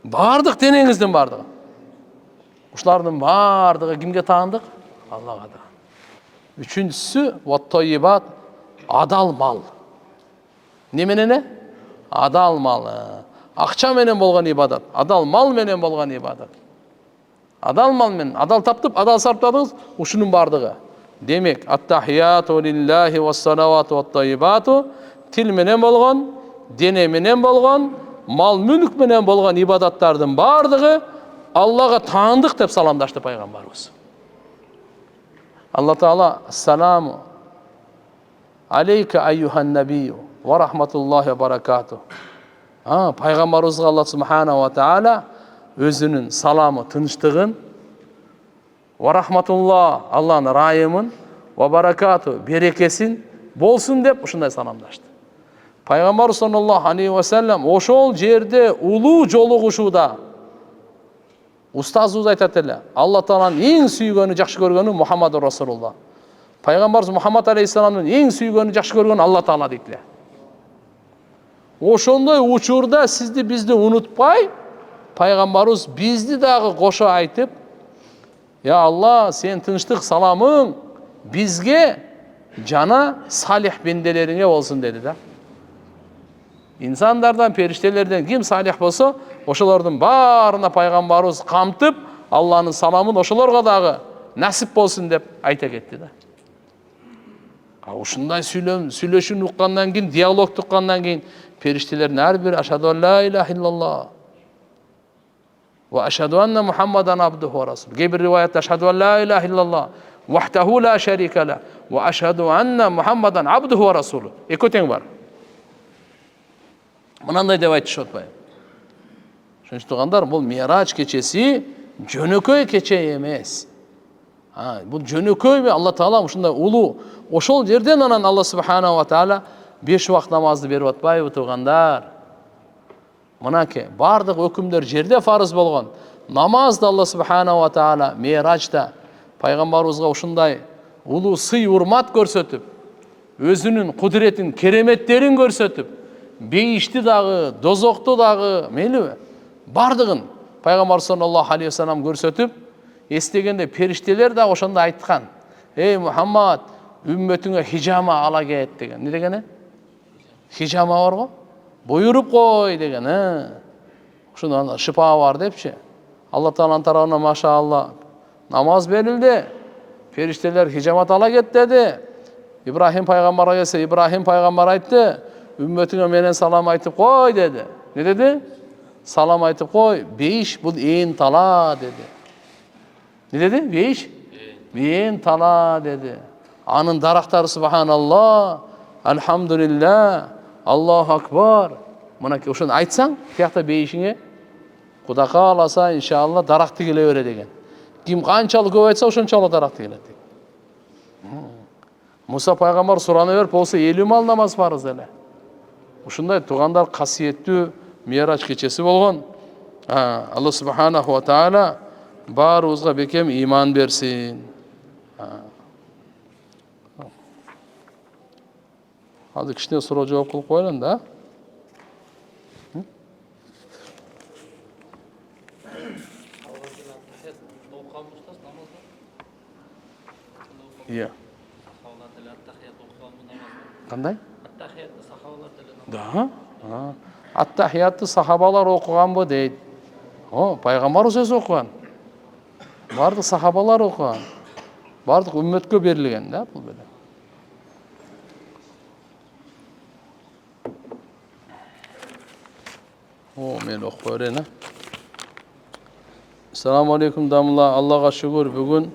бардық, денеңіздің бардығы. Ушылардың бардығы кімге тағындық? Аллаға да. Üçüncüsü vat-tayyibat, adal mal. Неменене? Adal mal. Ақша менен болған ибадат, adal mal менен болған ибадат. Adal mal менен, adal таптып, adal сарптадыңыз, ушунун бардығы. Демек, ат-тахияту лиллахи вас-салавату ват-таййибату, тил менен болған, дене менен болған, мал мүлк менен болған ибадаттардың бардығы Аллаға таандық деп саламдашты пайғамбарымыз. Алла Таала: "Ассаламу алейка айюхан набию ва рахматуллахи ва баракату." Пайғамбарымызға Алла Субхана ва Таала өзінің саламы, тыныштығын, ва рахматуллах, Алланың райымын, ва баракату, берекесін болсын деп ушундай саламдашты. Пайғамбар саллаллаху алейхи ва саллям ошол жерде улуу жолугушууда устазыбыз айтат эле, Алла Тааланын эң сүйгөнү, жакшы көргөнү Мухаммад Расулулла. Пайғамбарыбыз Мухаммад алейхиссаламдын эң сүйгөнү, жакшы көргөнү Алла Таала дейт эле. Ошондой учурда сизди бизди унутпай, пайғамбарыбыз бизди дагы кошо айтып: "Я Алла, сен тынчтык саламың бизге жана салих бенделериңе болсун" деди да. İnsanlardan, периштелерден ким салих болсо, ошолордун баарына пайгамбарыбыз камтып, Алланын саламын ошолорго дагы насип болсун деп айта кетти да. Ушундай сүйлөшүүнү уккандан кийин, диалогду уккандан кийин периштелердин ар бири ашаду ла илаха иллаллах ва ашаду анна Мухаммадан абдуху ва расул. Кээ бир риваятта ашаду ла илаха иллаллах вахтаху ла шарика ла ва ашаду анна Мухаммадан абдуху ва расул. Экөө тең бар. Мынандай деп айтышы отпайбы. Ошондо тугандар, бул Мирач кечеси жөнөкөй кече эмес. Бул жөнөкөйбү? Алла Таала ушундай улуу. Ошол жерден анан Алла Субхана ва Таала 5 убакыт намазды берип атпайбы тугандар? Мынакей бардык өкүмдөр жерде фарыз болгон. Намазды Алла Субхана ва Таала Мирачта пайгамбарыбызга ушундай улуу сый урмат көрсөтүп, өзүнүн кудуретин, кереметтерин көрсөтүп, бейишти дагы, дозокту дагы, мейлиби? Бардыгын пайгамбар саллаллаху алейхи вассалам көрсөтүп, эстегенде периштелер да ошондо айткан: "Эй Мухаммад, үммөтүңө хижама ала кет" деген. Не дегени? Хижама бар го? Буйруп кой деген. Ошондо шипа бар депчи. Алла Тааланын тарабынан машаалла намаз берилди. Периштелер хижамат ала кет деди. Ибрахим пайгамбарга келсе, Ибрахим пайгамбар айтты: "Үммөтүңө менен салам айтып кой" деди. Не деди? Салам айтып кой, бейиш бул ээн тала деди. Не деди? Бейиш? Ээн тала деди. Анын дарактары субханалла, алхамдулилля, Аллаху акбар. Мынакей ошону айтсаң, тиякта бейишиңе Кудай кааласа иншалла даракты келе бере деген. Ким канчалык көп айтса, ошончолук даракты келет деген. Муса пайгамбар сурана берип, болсо 50 мал намаз фарыз эле. Ушундай тугандар касиеттүү Мирач кечеси болгон. Алла Субханаху ва Таала баарыбызга бекем иман берсин. Азыр кичине суроо жооп кылып коелун да. Iya. Кандай? Да. Ат-тахиятты сахабалар окуганбы дейт. Пайгамбарыбыз өзү окуган. Бардык сахабалар окуган. Бардык үммөткө берилген да бул беле. Мен окуп берейин. Assalamu alaikum damla. Allah'a şükür bugün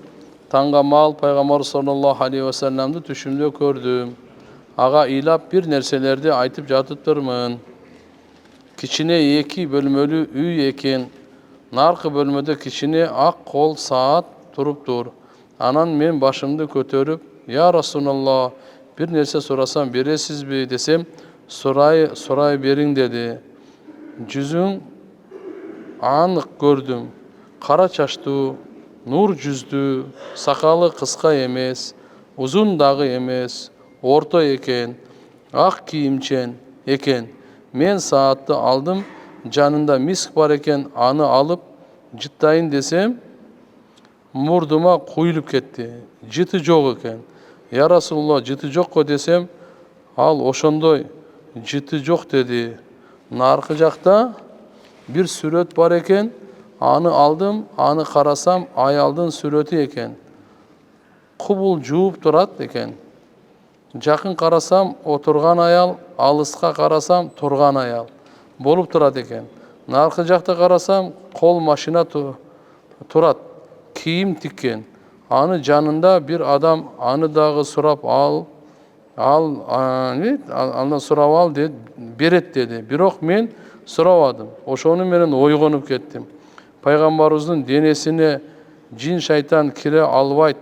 Tangamal Peygamber sallallahu aleyhi ve sellem'de düşümde gördüm. Ağa ilap bir nerselerde aytıp jatıptırmın. Kiçine 2 bölmölü üy eken. Narkı bölmöde kiçine ak kol saat turuptur. Anan men başımda kötörüp, "Ya Resulallah, bir nerse sorasam beresiz mi?" desem, "Soray berin" dedi. Yüzün anık gördüm. Kara çaştı, nur yüzdü, sakalı kıska emez, uzun dağı emez, orta eкен, ак кийимчен eкен. Men saatты aldım, janında misk бар eкен, аны alıp jıttayın desem, murduma kuyulup ketti. Jıtı jok eкен. Ya Rasulullah, jıtı jokko desem, al oşondoy jıtı jok dedi. Narkı jakta bir süret бар eкен, аны aldım, аны karasam, ayaldın süreti eken. Kubul juup turat eken. Жақын қарасам отырған аял, алысқа қарасам тұрған аял болып тұрады екен. Нарқы жақта қарасам қол машина тұрат, киім тіккен. Аны жанында bir адам, аны дағы сұрап андан сұрап ал деді, берет деді. Бирок мен сұравадым. Ошону менен ойгонуп кеттим. Пайгамбарыбыздын денесине жин шайтан кире албайт,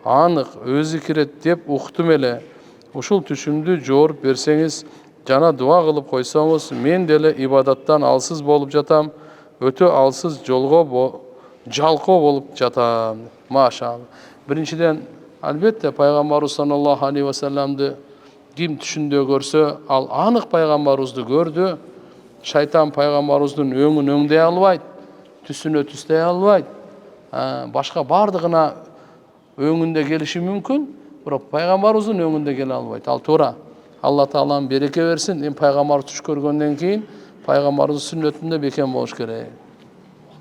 анық өзү кирет деп уктум эле. Ушул түшүмдү жооруп берсеңиз, жана дуа кылып койсоңуз, мен деле ибадаттан алсыз болуп жатам, өтө алсыз жолго жалкоо болуп жатам. Машалла. Биринчиден, албетте пайгамбарыбыз саллаллаху алейхи ва салламды ким түшүндө көрсө, ал анык пайгамбарыбызды көрдү. Шайтан пайгамбарыбыздын өңүн өңдөй албайт, түсүнө түстөй албайт. Башка бардыгына өңүндө келиши мүмкүн, бирок пайгамбарыбыздын өңүндө келе албайт. Ал туура. Алла Таалам береке берсин. Пайгамбар түш көргөндөн кийин пайгамбарыбыздын сүннөтүндө бекем болуш керек.